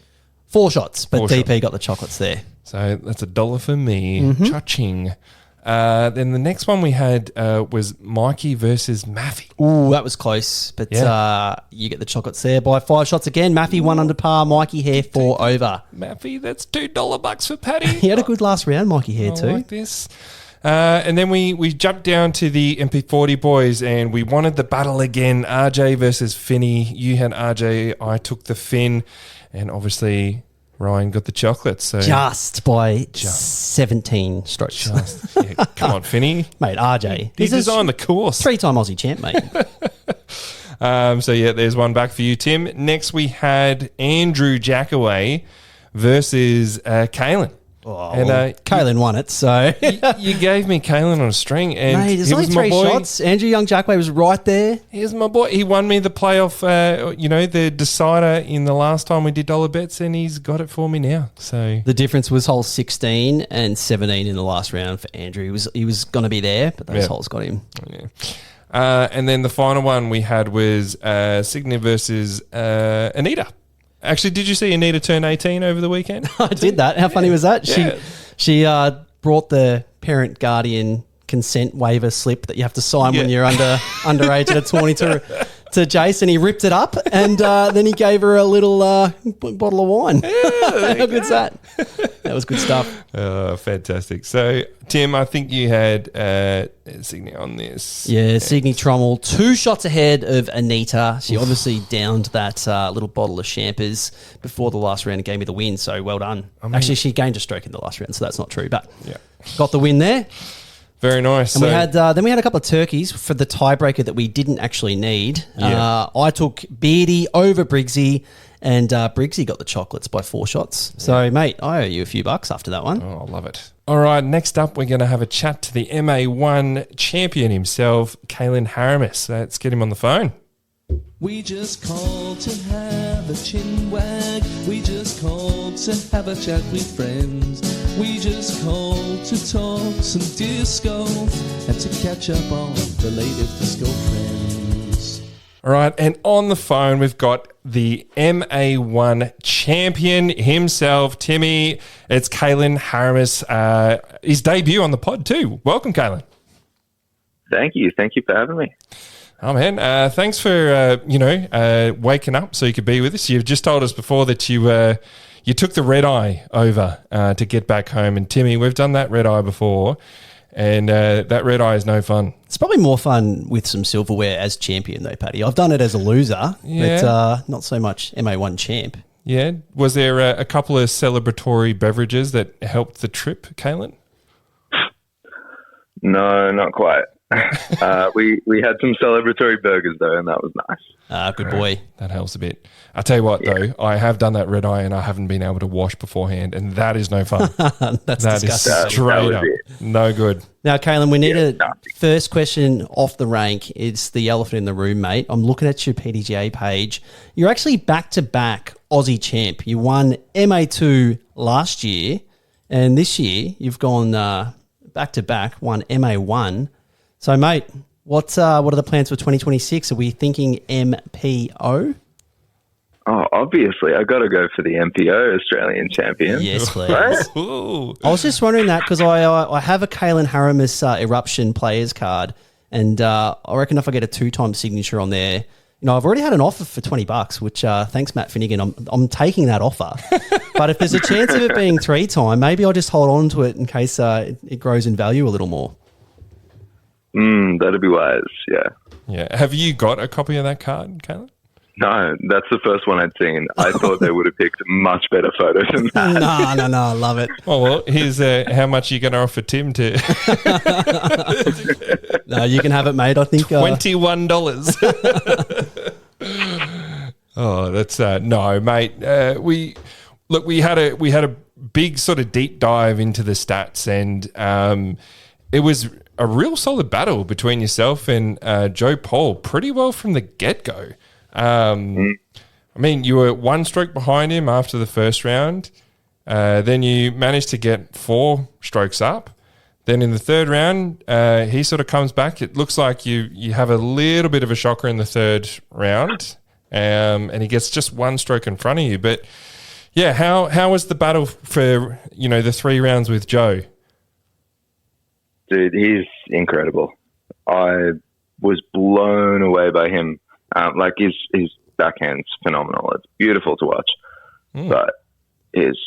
4 shots, but DP got the chocolates there. So that's $1 for me. Cha-ching. Then the next one we had was Mikey versus Maffey. Ooh, that was close, but you get the chocolates there by 5 shots again. Maffey 1 under par, Mikey Hare 4 over. Maffey, that's $2 for Paddy. He had a good last round, Mikey Hare too. I like this. And then we jumped down to the MP40 boys and we wanted the battle again. RJ versus Finney. You had RJ, I took the Finn, and obviously Ryan got the chocolates. So just by 17 strokes. Come on, Finney. Mate, RJ. He designed the course. 3-time Aussie champ, mate. There's one back for you, Tim. Next we had Andrew Jackaway versus Caelan. Oh, and Caelan won it, so you gave me Caelan on a string, and mate, there's only 3 shots. Andrew Young Jackway was right there. Here's my boy. He won me the playoff, the decider in the last time we did dollar bets, and he's got it for me now. So the difference was hole 16 and 17 in the last round for Andrew. He was going to be there, but those holes got him. Yeah. And then the final one we had was Signia versus Anita. Actually, did you see Anita turn 18 over the weekend? I did that. How funny was that? Yeah. She brought the parent guardian consent waiver slip that you have to sign when you're underage at a tourney to Jason. He ripped it up and then he gave her a little bottle of wine. Yeah, how good's that? That was good stuff. Fantastic. So, Tim, I think you had Signy on this. Yeah, Signy Trommel, 2 shots ahead of Anita. She obviously downed that little bottle of champers before the last round and gave me the win, so well done. Actually, she gained a stroke in the last round, so that's not true, but got the win there. Very nice. And we had a couple of turkeys for the tiebreaker that we didn't actually need. I took Beardy over Briggsy, and Briggsy got the chocolates by 4 shots. So, mate, I owe you a few bucks after that one. Oh, I love it. All right, next up, we're going to have a chat to the MA1 champion himself, Caelan Harramis. Let's get him on the phone. We just called to have a chin wag. We just called to have a chat with friends. We just called to talk some disco and to catch up on the latest disco trends. All right, and on the phone we've got the MA1 champion himself, Timmy. It's Caelan Harramis. His debut on the pod too. Welcome, Caelan. Thank you for having me. Oh, man. Thanks for, waking up so you could be with us. You've just told us before that you took the red eye over to get back home. And, Timmy, we've done that red eye before, and that red eye is no fun. It's probably more fun with some silverware as champion, though, Paddy. I've done it as a loser, but not so much MA1 champ. Yeah. Was there a couple of celebratory beverages that helped the trip, Caelan? No, not quite. We had some celebratory burgers though, and that was nice. Good boy. That helps a bit. I tell you what, though, I have done that red eye and I haven't been able to wash beforehand, and that is no fun. That's That disgusting. is straight was up it. no good. Now, Caelan, we need a nasty. first question off the rank. It's the elephant in the room, mate. I'm looking at your PDGA page. You're actually back-to-back Aussie champ. You won MA2 last year, and this year you've gone back-to-back, won MA1. So, mate, what are the plans for 2026? Are we thinking MPO? Oh, obviously, I got to go for the MPO Australian champion. Yes, please. Right? Ooh. I was just wondering that because I have a Caelan Harramis Eruption players card, and I reckon if I get a 2-time signature on there, I've already had an offer for $20, which thanks Matt Finnegan, I'm taking that offer. But if there's a chance of it being 3-time, maybe I'll just hold on to it in case it grows in value a little more. That'd be wise. Yeah. Yeah. Have you got a copy of that card, Caelan? No, that's the first one I'd seen. I thought they would have picked much better photos than that. No, I love it. Oh, well, here's how much you're going to offer Tim to No, you can have it, mate. I think $21. Oh, that's no, mate. We had a big sort of deep dive into the stats, and it was a real solid battle between yourself and Joe Paul, pretty well from the get-go. I mean, you were 1 stroke behind him after the first round. Then you managed to get 4 strokes up. Then in the third round, he sort of comes back. It looks like you have a little bit of a shocker in the third round, and he gets just 1 stroke in front of you. But yeah, how was the battle for the 3 rounds with Joe? Dude, he's incredible. I was blown away by him. Like his backhand's phenomenal. It's beautiful to watch. But his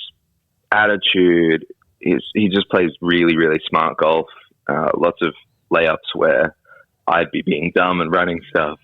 attitude, he just plays really, really smart golf. Lots of layups where I'd be being dumb and running stuff.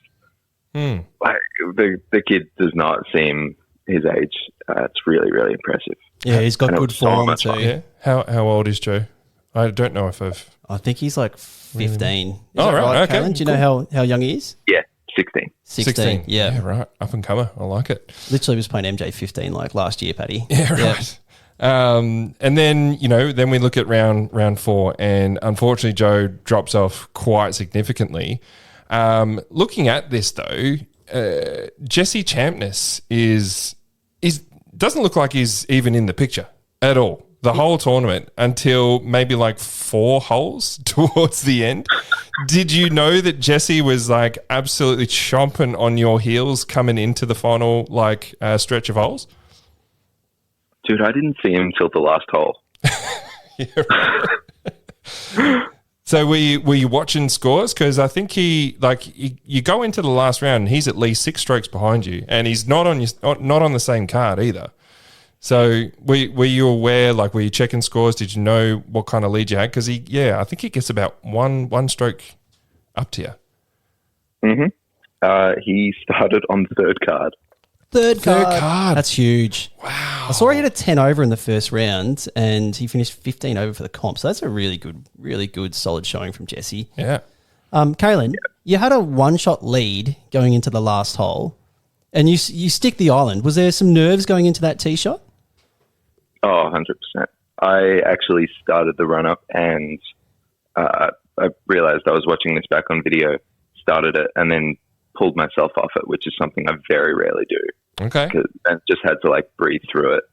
Like the kid does not seem his age. It's really, really impressive. Yeah, he's got And it good was so form much too. fun. Yeah. How old is Joe? I don't know if I've. I think he's like 15. Is Oh, that right, okay, Caelan? Do you know how young he is? Yeah, 16. 16. Yeah. Right. Up and comer. I like it. Literally was playing MJ 15 like last year, Paddy. Yeah, right. And then, then we look at round 4, and unfortunately Joe drops off quite significantly. Looking at this though, Jesse Champness doesn't look like he's even in the picture at all. The whole tournament until maybe like 4 holes towards the end. Did you know that Jesse was like absolutely chomping on your heels coming into the final stretch of holes? Dude, I didn't see him till the last hole. So were you watching scores? Because I think you go into the last round and he's at least 6 strokes behind you, and he's not on the same card either. So were you aware? Were you checking scores? Did you know what kind of lead you had? Because I think he gets about one stroke up to you. He started on the third card. Third card. That's huge. Wow. I saw he had a 10 over in the first round, and he finished 15 over for the comp. So that's a really good, solid showing from Jesse. Yeah. Caelan, you had a 1-shot lead going into the last hole, and you stick the island. Was there some nerves going into that tee shot? Oh, 100%. I actually started the run-up, and I realized I was watching this back on video, started it, and then pulled myself off it, which is something I very rarely do. Okay. And just had to breathe through it.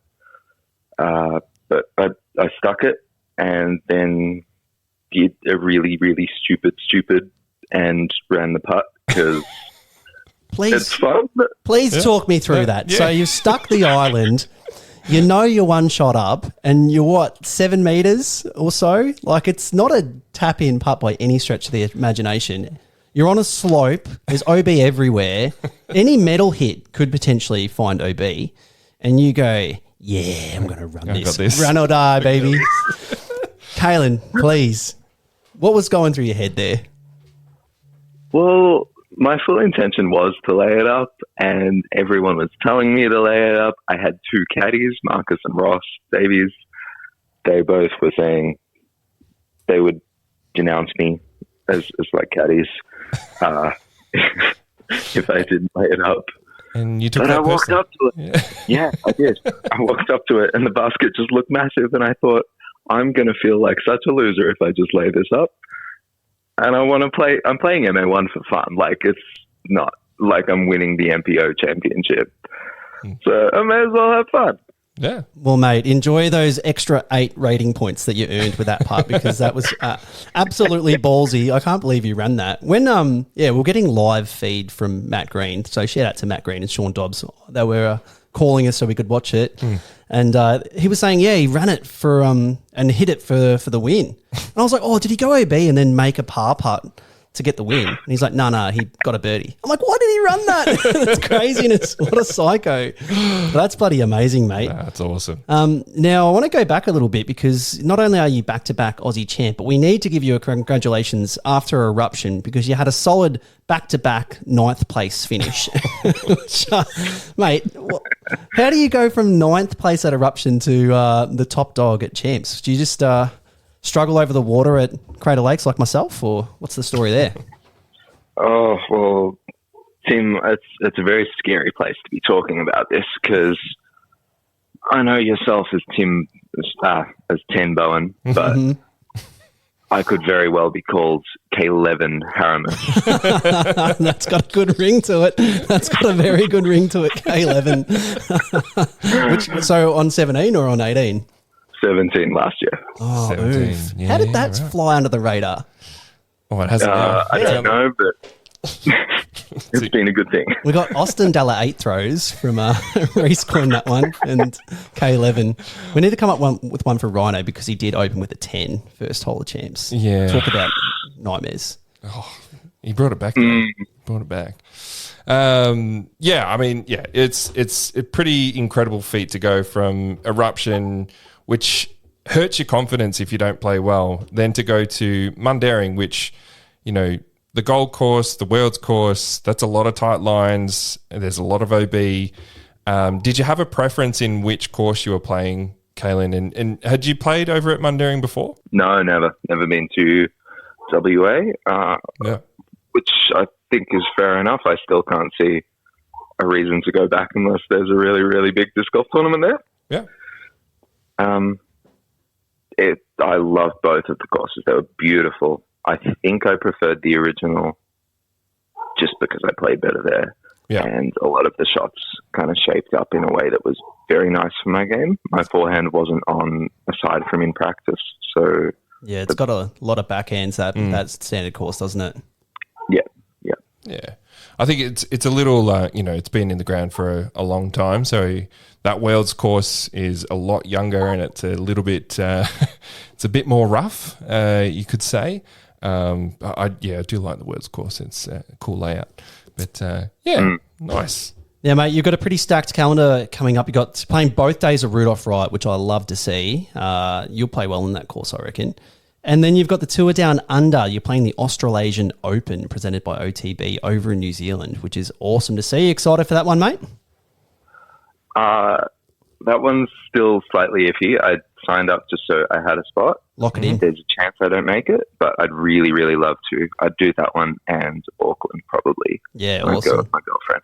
But I stuck it, and then did a really, really stupid and ran the putt because it's fun. Please talk me through that. Yeah. So you stuck the island. You're 1 shot up, and you're 7 meters or so? It's not a tap-in putt by any stretch of the imagination. You're on a slope. There's OB everywhere. Any metal hit could potentially find OB. And you go, yeah, I'm going to run got this. Run or die, baby. Caelan, please. What was going through your head there? Well, my full intention was to lay it up, and everyone was telling me to lay it up. I had 2 caddies, Marcus and Ross Davies. They both were saying they would denounce me as like caddies if I didn't lay it up. And you took But that I walked personally. up to it. Yeah, I did. I walked up to it, and the basket just looked massive, and I thought, I'm going to feel like such a loser if I just lay this up. And I want to play. I'm playing MA1 for fun. Like, it's not like I'm winning the MPO championship. So I may as well have fun. Yeah. Well, mate, enjoy those extra 8 rating points that you earned with that putt, because that was absolutely ballsy. I can't believe you ran that. When we're getting live feed from Matt Green. So shout out to Matt Green and Sean Dobbs. They were calling us so we could watch it. And he was saying, he ran it for and hit it for the win. And I was like, did he go OB and then make a par putt to get the win? And he's like, no, he got a birdie. I'm like, why did he run that? That's craziness. What a psycho. But that's bloody amazing, mate. That's awesome. Now, I want to go back a little bit, because not only are you back-to-back Aussie champ, but we need to give you a congratulations after Eruption, because you had a solid back-to-back 9th place finish. Which, mate, how do you go from 9th place at Eruption to the top dog at Champs? Do you just struggle over the water at Crater Lakes like myself, or what's the story there? Oh, well, Tim, it's a very scary place to be talking about this, because I know yourself as Tim, as Ten Bowen, but I could very well be called Caelan Harramis. That's got a good ring to it. That's got a very good ring to it, K11. So on 17 or on 18? 17 last year. Oh, 17. oof. Yeah, How did that right. fly under the radar? Oh, it hasn't. I don't know, but it's been a good thing. We got Austin Dalla 8 throws from Reese coined that one, and K11. We need to come up with one for Rhino, because he did open with a 10 first hole of Champs. Yeah. Talk about nightmares. He brought it back. Brought it back. It's a pretty incredible feat to go from Eruption, which hurts your confidence if you don't play well, then to go to Mundaring, which, the Gold Course, the World's Course, that's a lot of tight lines. There's a lot of OB. Did you have a preference in which course you were playing, Caelan? And had you played over at Mundaring before? No, never. Never been to WA, which I think is fair enough. I still can't see a reason to go back unless there's a really, really big disc golf tournament there. Yeah. I loved both of the courses. They were beautiful. I think I preferred the original just because I played better there. Yeah. And a lot of the shots kind of shaped up in a way that was very nice for my game. My forehand wasn't on aside from in practice. So Yeah, it's got a lot of backhands, that standard course, doesn't it? Yeah. I think it's a little, it's been in the ground for a long time. So that World's Course is a lot younger, and it's a little bit, it's a bit more rough, you could say. I do like the World's Course. It's a cool layout. But, nice. Yeah, mate, you've got a pretty stacked calendar coming up. You've got playing both days of Rudolph Wright, which I love to see. You'll play well in that course, I reckon. And then you've got the Tour Down Under. You're playing the Australasian Open presented by OTB over in New Zealand, which is awesome to see. You excited for that one, mate? that one's still slightly iffy. I signed up just so I had a spot. Lock it in. There's a chance I don't make it, but I'd really, really love to. I'd do that one and Auckland probably. Yeah, I'd awesome. go with my girlfriend.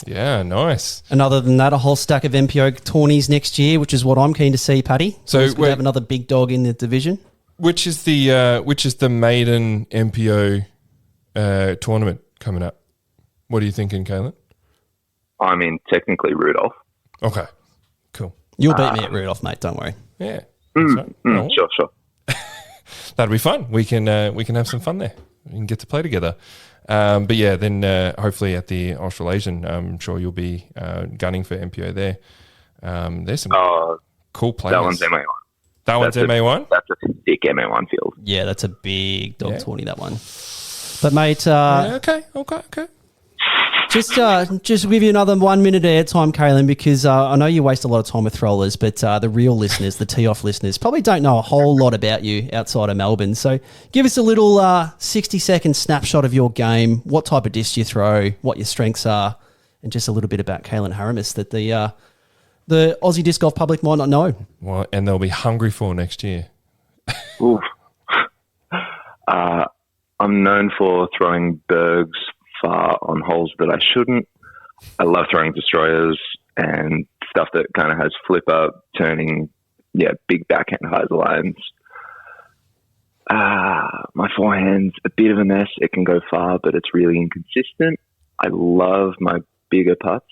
Yeah, nice. And other than that, a whole stack of MPO tourneys next year, which is what I'm keen to see, Paddy. So it's good to have another big dog in the division. Which is the maiden MPO tournament coming up? What are you thinking, Caelan? I mean, technically Rudolph. Okay, cool. You'll beat me at Rudolph, mate. Don't worry. Yeah, that's right. Oh, Sure. that'll be fun. We can have some fun there. We can get to play together. But yeah, then hopefully at the Australasian, I'm sure you'll be gunning for MPO there. There's some cool players. That one's MA1. That one's MA1? That's a thick MA1 field. Yeah, that's a big dog tourney, that one. But, mate, Okay. just give you another 1 minute airtime, Caelan, because I know you waste a lot of time with throwers, but the real listeners, the tee-off listeners, probably don't know a whole lot about you outside of Melbourne. So give us a little 60-second snapshot of your game, what type of disc you throw, what your strengths are, and just a little bit about Caelan Harramis that the Aussie disc golf public might not know. Well, and they'll be hungry for next year. Oof. I'm known for throwing bergs far on holes that I shouldn't. I love throwing destroyers and stuff that kind of has flip up, turning, big backhand highs lines. My forehand's a bit of a mess. It can go far, but it's really inconsistent. I love my bigger putts.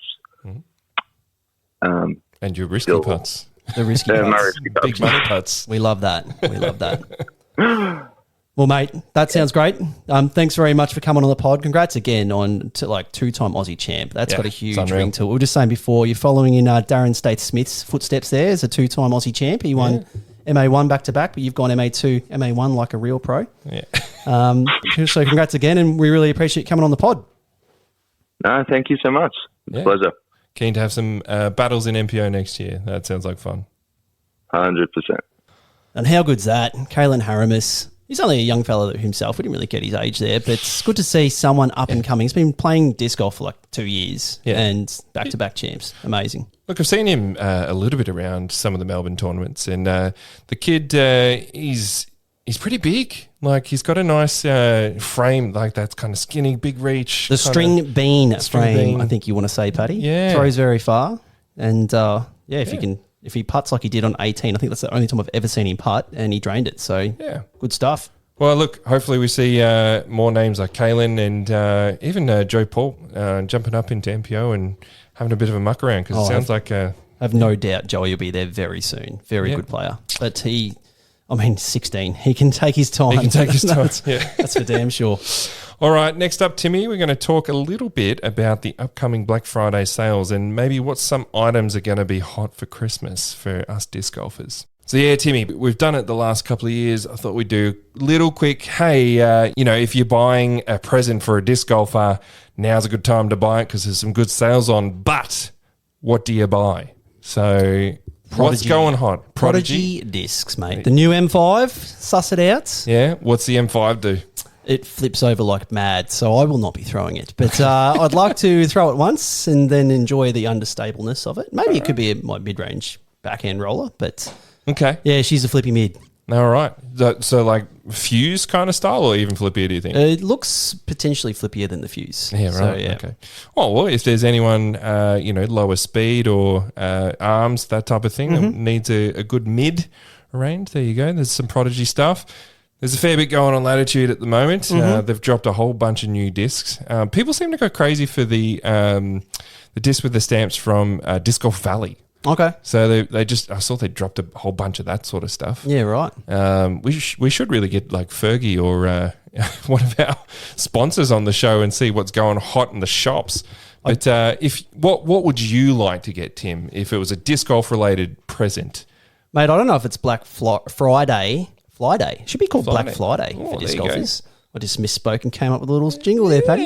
And your risky putts. The risky my putts. risky putts. Big money putts. We love that. We love that. Well, mate, that sounds great. Thanks very much for coming on the pod. Congrats again on two-time Aussie champ. That's got a huge ring to it. We were just saying before, you're following in Darren Staith-Smith's footsteps there as a two-time Aussie champ. He won MA1 back-to-back, but you've gone MA2, MA1 like a real pro. Yeah. So congrats again, and we really appreciate you coming on the pod. No, thank you so much. It's a pleasure. Keen to have some battles in MPO next year. That sounds like fun. 100%. And how good's that? Caelan Harramis. He's only a young fella himself. We didn't really get his age there, but it's good to see someone up and coming. He's been playing disc golf for 2 years and back-to-back champs. Amazing. Look, I've seen him a little bit around some of the Melbourne tournaments, and the kid, he's pretty big. He's got a nice frame, that's kind of skinny, big reach. The string bean frame, I think you want to say, Paddy. Yeah. Throws very far. And, if he putts like he did on 18, I think that's the only time I've ever seen him putt, and he drained it. So, good stuff. Well, look, hopefully we see more names like Caelan and even Joe Paul jumping up into MPO and having a bit of a muck around, because it sounds like... I have no doubt Joey will be there very soon. Very good player. But 16. He can take his time. He can take his time. That's for damn sure. All right, next up, Timmy, we're going to talk a little bit about the upcoming Black Friday sales and maybe what some items are going to be hot for Christmas for us disc golfers. So yeah, Timmy, we've done it the last couple of years. I thought we'd do a little quick, if you're buying a present for a disc golfer, now's a good time to buy it because there's some good sales on. But what do you buy? So... What's going hot? Prodigy discs, mate. The new M5, suss it out. Yeah, what's the M5 do? It flips over like mad, so I will not be throwing it. But I'd like to throw it once and then enjoy the understableness of it. Maybe it could be my mid-range backhand roller, but yeah, she's a flippy mid. All right. So fuse kind of style or even flippier, do you think? It looks potentially flippier than the fuse. Yeah, right. So, yeah. Okay. Oh, well, if there's anyone, lower speed or arms, that type of thing, that needs a good mid range, there you go. There's some Prodigy stuff. There's a fair bit going on Latitude at the moment. They've dropped a whole bunch of new discs. People seem to go crazy for the disc with the stamps from Disc Golf Valley. Okay. So I saw they dropped a whole bunch of that sort of stuff. Yeah, right. We should really get Fergie or one of our sponsors on the show and see what's going hot in the shops. But what would you like to get, Tim, if it was a disc golf related present? Mate, I don't know if it's Black Friday. Flyday. It should be called Black Flyday for disc golfers. I just misspoke and came up with a little jingle there, Paddy.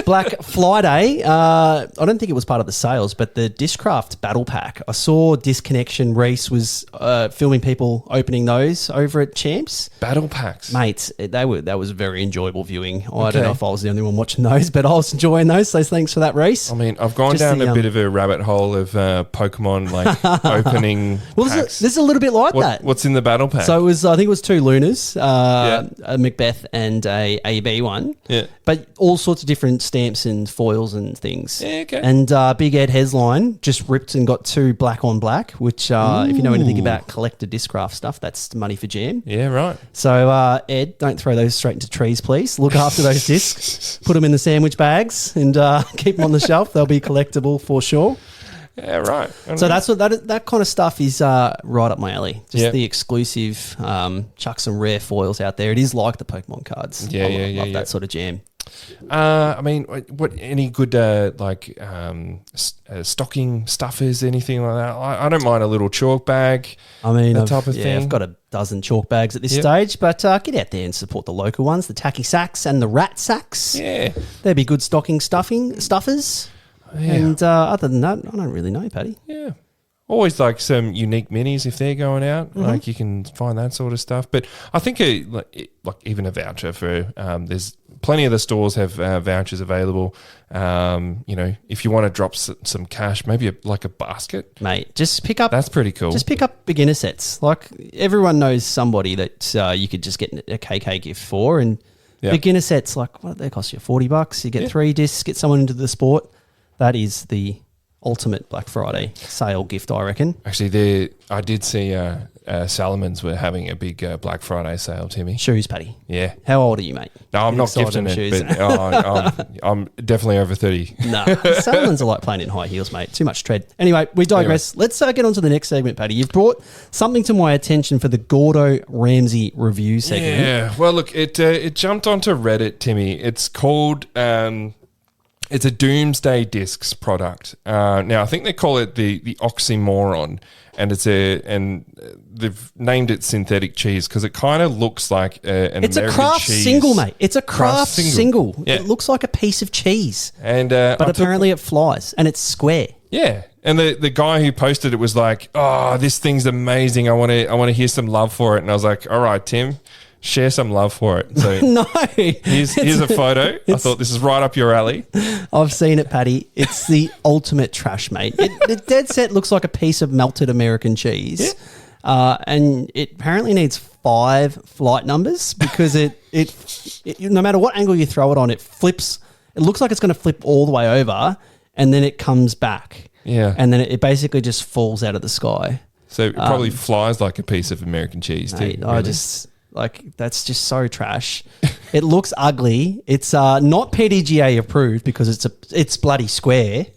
Black Flyday. I don't think it was part of the sales, but the Discraft Battle Pack. I saw Disconnection. Reese was filming people opening those over at Champs. Battle packs, mate. That was very enjoyable viewing. I don't know if I was the only one watching those, but I was enjoying those. So thanks for that, Reese. I mean, I've gone down a bit of a rabbit hole of Pokemon opening. Well, this is a little bit like that. What's in the Battle Pack? So I think it was 2 Lunas, a Macbeth and a AB one. Yeah. But all sorts of different stamps and foils and things. Yeah, okay. And Big Ed Headline just ripped and got 2 black on black, which if you know anything about collector Discraft stuff, that's money for jam. Yeah, right. So Ed, don't throw those straight into trees, please. Look after those discs, put them in the sandwich bags, and keep them on the shelf. They'll be collectible for sure. Yeah, right. So that's what that kind of stuff is right up my alley. Just the exclusive, chuck some rare foils out there. It is like the Pokemon cards. I love that sort of jam. I mean, what any good stocking stuffers, anything like that? I don't mind a little chalk bag. I mean, that type of thing. I've got a dozen chalk bags at this stage, but get out there and support the local ones, the tacky sacks and the rat sacks. Yeah, they'd be good stocking stuffers. Yeah. And other than that, I don't really know, Paddy. Yeah. Always some unique minis if they're going out. You can find that sort of stuff. But I think even a voucher for there's plenty of the stores have vouchers available. If you want to drop some cash, maybe a basket. Mate, just pick up. That's pretty cool. Just pick up beginner sets. Everyone knows somebody that you could just get a KK gift for, and Yeah. Beginner sets, like, what they cost you? $40. You get 3 discs, get someone into the sport. That is the ultimate Black Friday sale gift, I reckon. Actually, I did see Salomons were having a big Black Friday sale, Timmy. Shoes, Paddy. Yeah. How old are you, mate? No, I'm not gifting it, but I'm definitely over 30. No, Salomons are like playing in high heels, mate. Too much tread. Anyway, we digress. Let's get on to the next segment, Paddy. You've brought something to my attention for the Gordo Ramsay review segment. Yeah. Well, look, it jumped onto Reddit, Timmy. It's called... it's a Doomsday Discs product. Now, I think they call it the oxymoron, and they've named it synthetic cheese because it kind of looks like an it's American a craft cheese. single, mate. It's a craft single. Yeah. It looks like a piece of cheese, and but apparently it flies, and it's square. Yeah, and the guy who posted it was like, "Oh, this thing's amazing. I want to hear some love for it." And I was like, "All right, Tim, share some love for it." So No. here's a photo. I thought this is right up your alley. I've seen it, Paddy. It's the ultimate trash, mate. The dead set looks like a piece of melted American cheese. Yeah. And it apparently needs 5 flight numbers because it no matter what angle you throw it on, it flips. It looks like it's going to flip all the way over and then it comes back. Yeah. And then it basically just falls out of the sky. So it probably flies like a piece of American cheese too. Mate, really. That's just so trash. It looks ugly. It's not PDGA approved because it's bloody square. For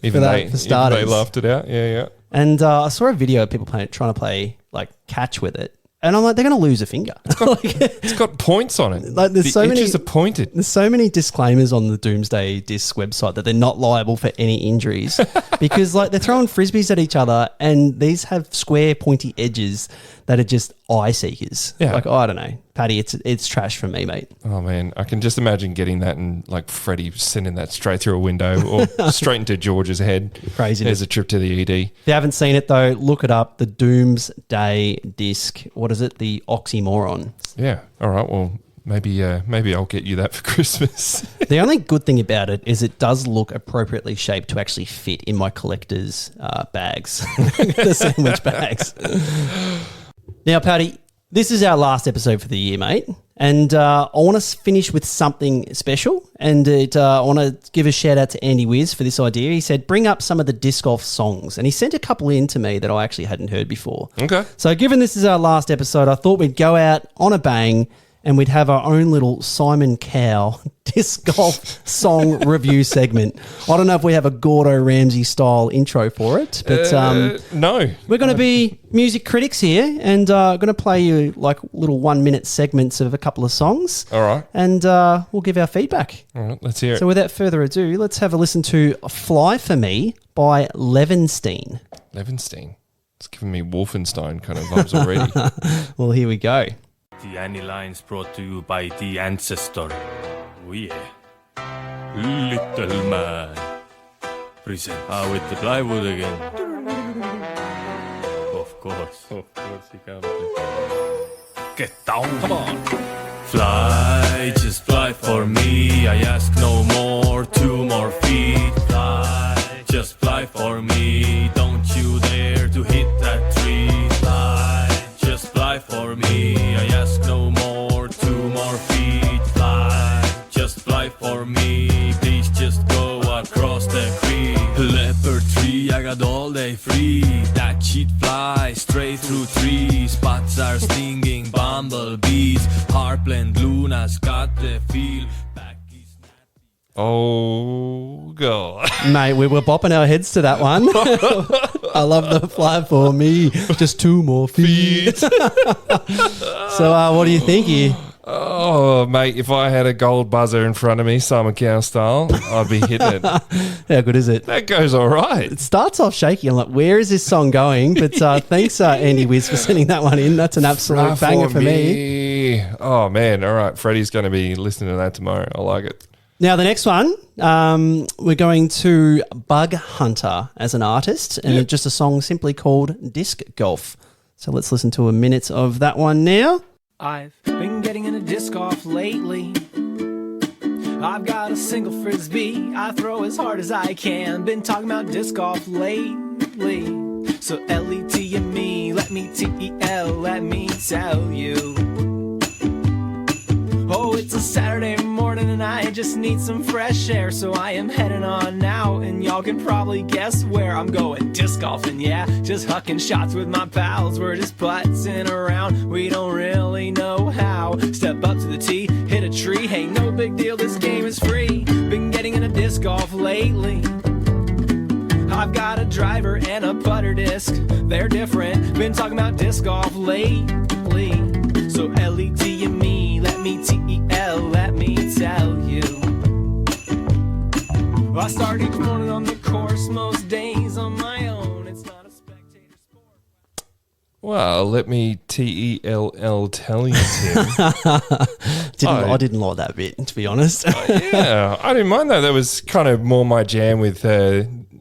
starters. Even they laughed it out. Yeah. And I saw a video of people trying to play like catch with it. And I'm like, they're going to lose a finger. It's got points on it. Like the edges are pointed. There's so many disclaimers on the Doomsday Disc website that they're not liable for any injuries because like they're throwing frisbees at each other and these have square pointy edges that are just eye seekers. Yeah. Like, I don't know. Paddy, it's trash for me, mate. Oh, man. I can just imagine getting that and like Freddie sending that straight through a window or straight into George's head. Crazy. There's a trip to the ED. If you haven't seen it, though, look it up. The Doomsday Disc. What is it? The Oxymoron. Yeah. All right. Well, maybe I'll get you that for Christmas. The only good thing about it is it does look appropriately shaped to actually fit in my collector's bags, the sandwich bags. Now, Paddy, this is our last episode for the year, mate. And I want to finish with something special. And I want to give a shout out to Andy Wiz for this idea. He said, bring up some of the disc golf songs. And he sent a couple in to me that I actually hadn't heard before. Okay. So given this is our last episode, I thought we'd go out on a bang and we'd have our own little Simon Cowell disc golf song review segment. I don't know if we have a Gordo Ramsay style intro for it, but no. We're going to be music critics here and going to play you like little 1-minute segments of a couple of songs. All right. And we'll give our feedback. All right, let's hear it. So without further ado, let's have a listen to Fly For Me by Levenstein. Levenstein. It's giving me Wolfenstein kind of vibes already. Well, here we go. The Annie lines brought to you by the ancestor. Oh yeah. Little man. Present. With the plywood again. Of course. Of course you can. Get down. Come on. Fly, just fly for me. I ask no more. 2 more feet. Fly, just fly for me. Don't you dare to hit that tree. Fly, just fly for me. I ask no more. 2 more feet. Fly, just fly for me. Please just go across the creek. Leopard tree, I got all day free. That shit flies straight through trees. Spots are stinging bumblebees. Harpland Luna's got the feel. Oh, God. Mate, we were bopping our heads to that one. I love the fly for me. Just 2 more feet. So what do you think here? Oh, mate, if I had a gold buzzer in front of me, Simon Cowell style, I'd be hitting it. How good is it? That goes all right. It starts off shaky. I'm like, where is this song going? But thanks, Andy Wiz, for sending that one in. That's an absolute banger for me. Oh, man. All right. Freddie's going to be listening to that tomorrow. I like it. Now, the next one, we're going to Bug Hunter as an artist, and just a song simply called Disc Golf. So let's listen to a minute of that one now. I've been getting into disc golf lately. I've got a single frisbee I throw as hard as I can. Been talking about disc golf lately. So L-E-T and me, let me T-E-L, let me tell you. Oh, it's a Saturday morning. I just need some fresh air, so I am heading on now. And y'all can probably guess where I'm going. Disc golfing, yeah, just hucking shots with my pals. We're just putzing around, we don't really know how. Step up to the tee, hit a tree, hey, no big deal, this game is free. Been getting into disc golf lately. I've got a driver and a putter disc, they're different. Been talking about disc golf lately. So L-E-T and me, let me T-E-L, let me tell you. I start each morning on the course, most days on my own. It's not a spectator sport. Well, let me T-E-L-L tell you, Tim. I didn't like that bit, to be honest. Yeah, I didn't mind that. That was kind of more my jam with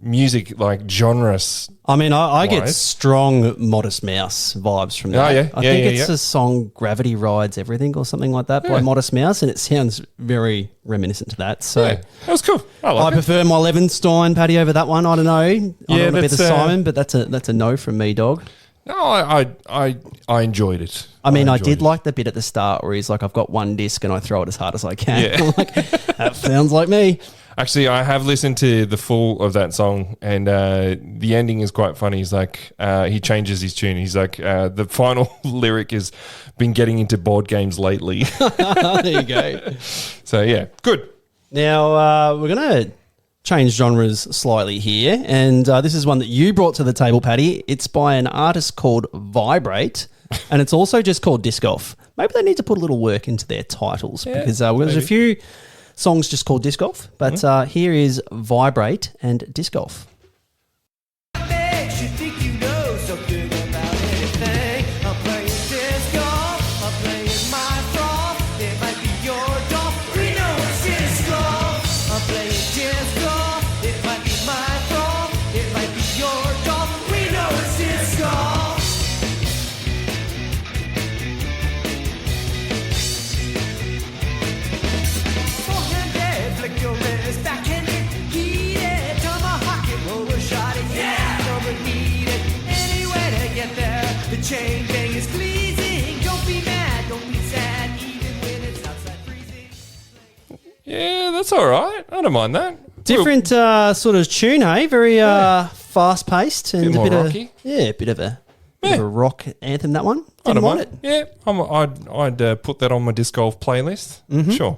music, like genres. I mean, I get strong Modest Mouse vibes from that. Oh, yeah. I think it's the song Gravity Rides Everything or something like that by Modest Mouse, and it sounds very reminiscent to that. So Yeah, that was cool. I prefer my Levenstein, Paddy, over that one. I don't know. I don't want to be the Simon, but that's a no from me, dog. No, I enjoyed it. I mean, I did like the bit at the start where he's like, I've got one disc and I throw it as hard as I can. Yeah. I'm like, that sounds like me. Actually, I have listened to the full of that song, and the ending is quite funny. He's like, he changes his tune. He's like, the final lyric is, been getting into board games lately. There you go. So, yeah, good. Now, we're going to change genres slightly here, and this is one that you brought to the table, Paddy. It's by an artist called Vibrate, and it's also just called Disc Golf. Maybe they need to put a little work into their titles, because there's a few songs just called Disc Golf, but here is Vibrate and Disc Golf. Chain gang is pleasing. Don't be mad, don't be sad, even when it's outside freezing. Yeah, that's all right. I don't mind that. Different sort of tune, hey? Very fast paced and Bit more a bit rocky. a bit of a rock anthem. That one. I Didn't don't mind mind it. Yeah, I'd put that on my disc golf playlist. Sure.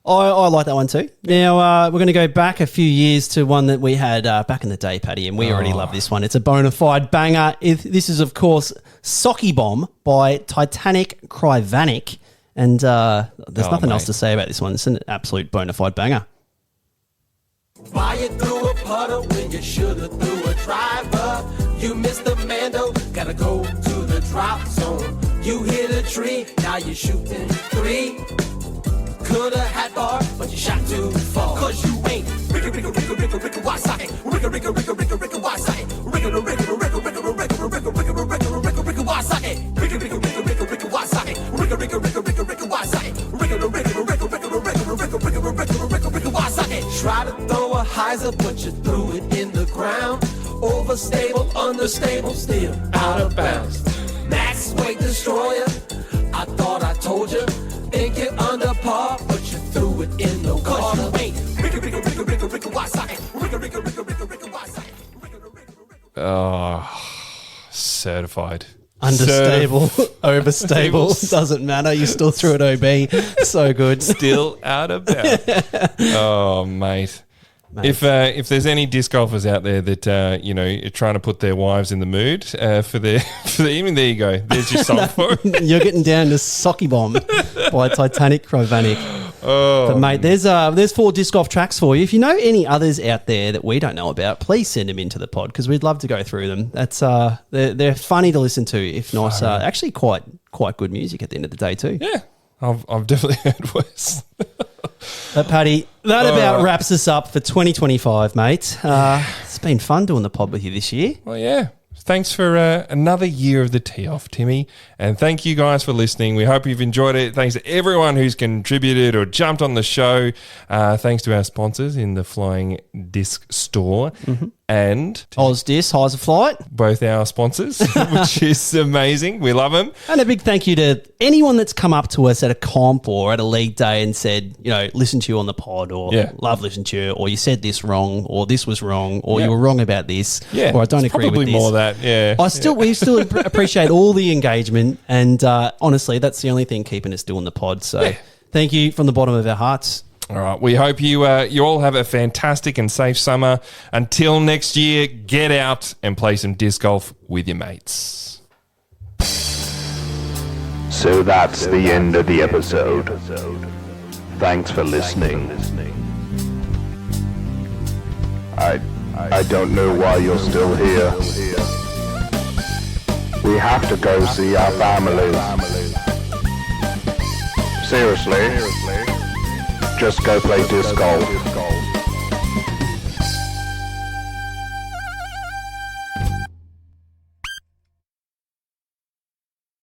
I like that one too. Now, we're going to go back a few years to one that we had back in the day, Paddy, and we already love this one. It's a bona fide banger. This is, of course, Socky Bomb by Titanic Cryvanic, and there's nothing else to say about this one. It's an absolute bona fide banger. Why you threw a putter when you should have threw a driver? You missed the Mando, gotta go to the drop zone. You hit a tree, now you're shooting three. Coulda had bar, but you shot too far. Cause you ain't Ricka Ricka Ricka Ricka Ricka Wasaki. Ricka Ricka Ricka Ricka Ricka Wasaki. Ricka Ricka Ricka Ricka Ricka Ricka Ricka Ricka Ricka Ricka Ricka Wasaki. Ricka Ricka Ricka Ricka Ricka Wasaki. Ricka Ricka Ricka Ricka Ricka Wasaki. Ricka Ricka Ricka Ricka Ricka Ricka Ricka Ricka Wasaki. Try to throw a hyzer, but you threw it in the ground. Overstable, understable, still out of bounds. Max weight destroyer, I thought I told you. Think you're under par, but you threw it in the water. Cause you ain't Ricka Ricka Ricka Ricka Ricka Wasaki. Ricka Ricka Ricka Ricka Ricka Wasaki. Oh, certified. Understable, overstable, doesn't matter. You still threw it OB. So good. Still out of bounds. Oh, mate. If there's any disc golfers out there that are trying to put their wives in the mood for the evening, there you go. There's your song for it. You're getting down to Socky Bomb by Titanic Cryvanic. Oh, but mate, there's 4 disc golf tracks for you. If you know any others out there that we don't know about, please send them into the pod because we'd love to go through them. That's they're funny to listen to, if not actually quite good music at the end of the day too. Yeah, I've definitely heard worse. But Paddy, that about wraps us up for 2025, mate. It's been fun doing the pod with you this year. Well, yeah. Thanks for another year of the tee off, Timmy. And thank you guys for listening. We hope you've enjoyed it. Thanks to everyone who's contributed or jumped on the show. Thanks to our sponsors in the Flying Disc Store. and Ausdis, Highs of Flight. both our sponsors, which is amazing. We love them. And a big thank you to anyone that's come up to us at a comp or at a league day and said, listen to you on the pod, or love listening to you, or you said this wrong, or this was wrong, or you were wrong about this, or I don't agree with probably this. more that, We still appreciate all the engagement, and honestly, that's the only thing keeping us doing the pod. So thank you from the bottom of our hearts. All right. We hope you all have a fantastic and safe summer. Until next year, get out and play some disc golf with your mates. So that's the end of the episode. Thanks for listening. I don't know why you're still here. We have to go see our families. Seriously, just go play disc golf.